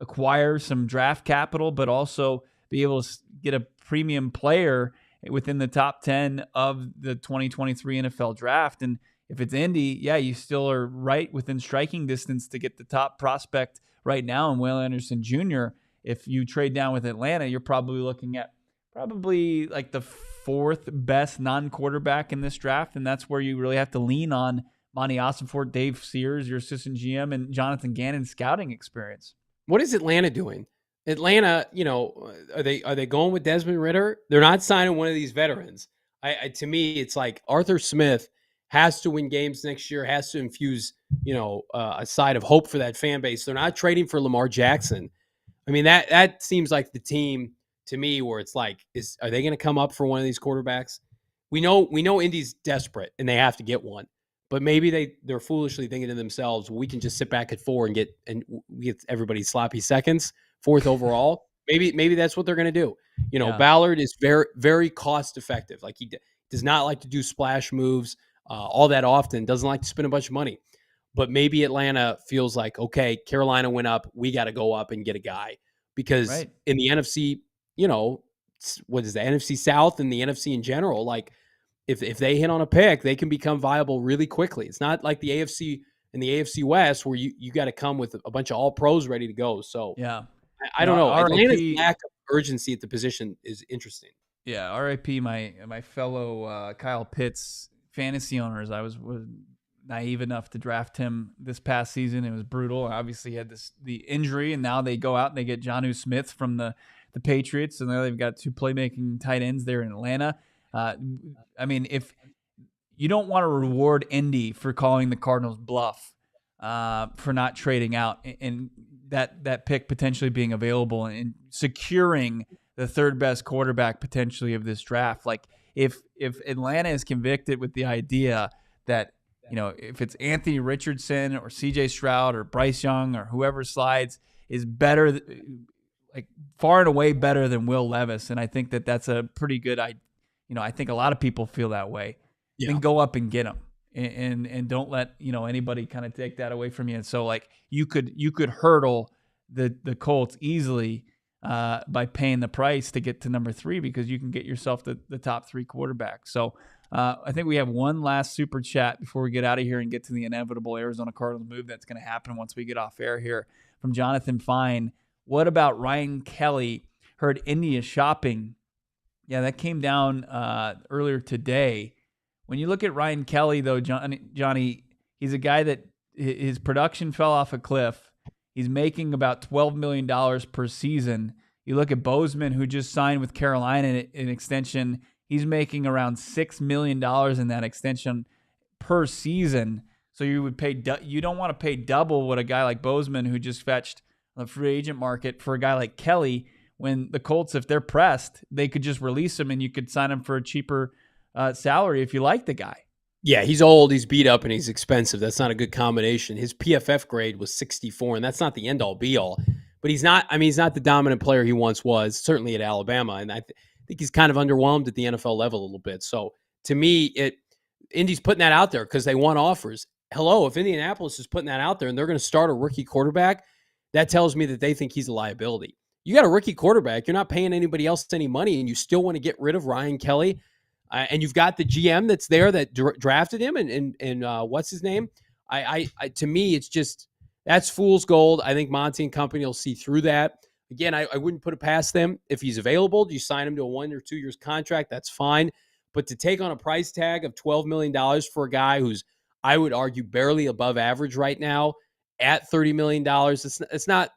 acquire some draft capital, but also be able to get a premium player within the top 10 of the 2023 NFL draft. And if it's Indy, yeah, you still are right within striking distance to get the top prospect right now in Will Anderson Jr. If you trade down with Atlanta, you're probably looking at like the 4th best non-quarterback in this draft. And that's where you really have to lean on Monti Ossenfort, Dave Sears, your assistant GM, and Jonathan Gannon's scouting experience. What is Atlanta doing? Atlanta, are they going with Desmond Ridder? They're not signing one of these veterans. To me, it's like Arthur Smith has to win games next year, has to infuse, a side of hope for that fan base. They're not trading for Lamar Jackson. I mean, that seems like the team to me where it's like, are they going to come up for one of these quarterbacks? We know Indy's desperate and they have to get one, but maybe they're foolishly thinking to themselves, we can just sit back at 4 and get everybody sloppy seconds, 4th overall. Maybe that's what they're going to do. Ballard is very, very cost effective. Like he does not like to do splash moves all that often, doesn't like to spend a bunch of money. But maybe Atlanta feels like, okay, Carolina went up, we got to go up and get a guy. Because in the NFC, what is the NFC South and the NFC in general, like if they hit on a pick, they can become viable really quickly. It's not like the AFC and the AFC West where you got to come with a bunch of all pros ready to go. So yeah, I don't know. Atlanta's lack of urgency at the position is interesting. Yeah, RIP my fellow Kyle Pitts fantasy owners. I was naive enough to draft him this past season. It was brutal. Obviously, he had the injury, and now they go out and they get Jonnu Smith from the Patriots, and now they've got 2 playmaking tight ends there in Atlanta. I mean, if you don't want to reward Indy for calling the Cardinals bluff, for not trading out and that pick potentially being available and securing the 3rd best quarterback potentially of this draft. Like if Atlanta is convicted with the idea that, if it's Anthony Richardson or CJ Stroud or Bryce Young or whoever slides is better, like far and away better than Will Levis. And I think that's a pretty good, I think a lot of people feel that way. Yeah. Then go up and get them and don't let, anybody kind of take that away from you. And so like you could hurdle the Colts easily by paying the price to get to number 3 because you can get yourself the top 3 quarterbacks. So I think we have one last super chat before we get out of here and get to the inevitable Arizona Cardinals move that's going to happen once we get off air here from Jonathan Fine. What about Ryan Kelly? Heard India shopping. Yeah, that came down earlier today. When you look at Ryan Kelly, though, Johnny, he's a guy that his production fell off a cliff. He's making about $12 million per season. You look at Bozeman, who just signed with Carolina an extension. He's making around $6 million in that extension per season. So you would pay. You don't want to pay double what a guy like Bozeman, who just fetched on the free agent market, for a guy like Kelly. When the Colts, if they're pressed, they could just release him and you could sign him for a cheaper salary if you like the guy. Yeah, he's old, he's beat up, and he's expensive. That's not a good combination. His PFF grade was 64, and that's not the end-all, be-all. But he's not the dominant player he once was, certainly at Alabama, and I think he's kind of underwhelmed at the NFL level a little bit. So, to me, Indy's putting that out there because they want offers. Hello, if Indianapolis is putting that out there and they're going to start a rookie quarterback, that tells me that they think he's a liability. You got a rookie quarterback, you're not paying anybody else any money, and you still want to get rid of Ryan Kelly. And you've got the GM that's there that drafted him, and what's his name? To me, it's just that's fool's gold. I think Monti and company will see through that. Again, I wouldn't put it past them. If he's available, do you sign him to a 1 or 2 years contract? That's fine. But to take on a price tag of $12 million for a guy who's, I would argue, barely above average right now at $30 million, it's not.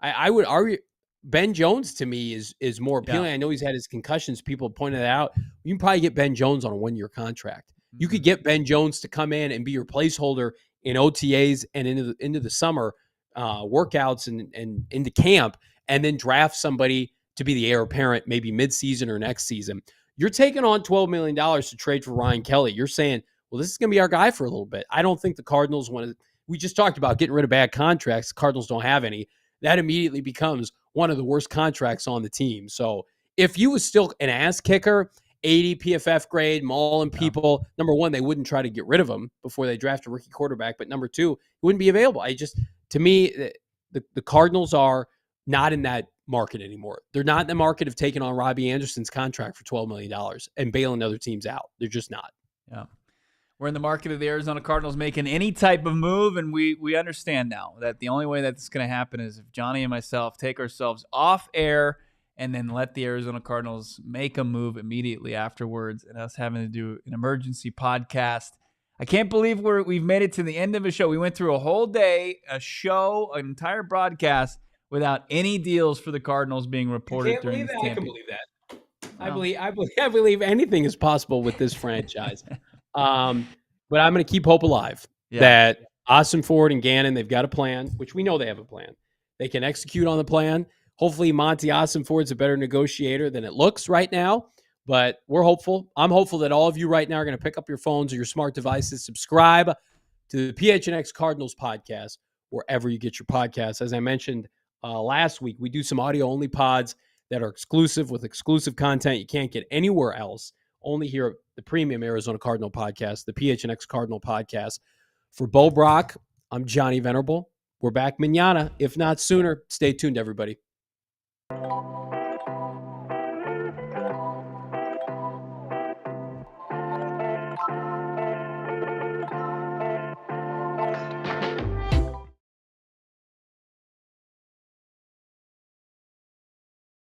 I would argue. Ben Jones, to me, is more appealing. Yeah. I know he's had his concussions. People pointed that out. You can probably get Ben Jones on a 1-year contract. Mm-hmm. You could get Ben Jones to come in and be your placeholder in OTAs and into the summer workouts and into camp, and then draft somebody to be the heir apparent maybe midseason or next season. You're taking on $12 million to trade for Ryan Kelly. You're saying, well, this is going to be our guy for a little bit. I don't think the Cardinals want to – we just talked about getting rid of bad contracts. The Cardinals don't have any. That immediately becomes one of the worst contracts on the team. So if you was still an ass kicker, 80 PFF grade, mauling people, number one, they wouldn't try to get rid of him before they draft a rookie quarterback. But number two, he wouldn't be available. To me, the Cardinals are not in that market anymore. They're not in the market of taking on Robbie Anderson's contract for $12 million and bailing other teams out. They're just not. Yeah. We're in the market of the Arizona Cardinals making any type of move, and we understand now that the only way that this is going to happen is if Johnny and myself take ourselves off air and then let the Arizona Cardinals make a move immediately afterwards, and us having to do an emergency podcast. I can't believe we've made it to the end of a show. We went through a whole day, a show, an entire broadcast without any deals for the Cardinals being reported during this campaign. I can believe that. I believe anything is possible with this franchise. But I'm going to keep hope alive that Ossenfort and Gannon, they've got a plan, which we know they have a plan. They can execute on the plan. Hopefully Monti Ossenfort's a better negotiator than it looks right now, but we're hopeful. I'm hopeful that all of you right now are going to pick up your phones or your smart devices, subscribe to the PHNX Cardinals podcast, wherever you get your podcasts. As I mentioned last week, we do some audio-only pods that are exclusive with exclusive content you can't get anywhere else. Only here at the premium Arizona Cardinal podcast, the PHNX Cardinal podcast. For Bo Brack, I'm Johnny Venerable. We're back mañana, if not sooner. Stay tuned, everybody.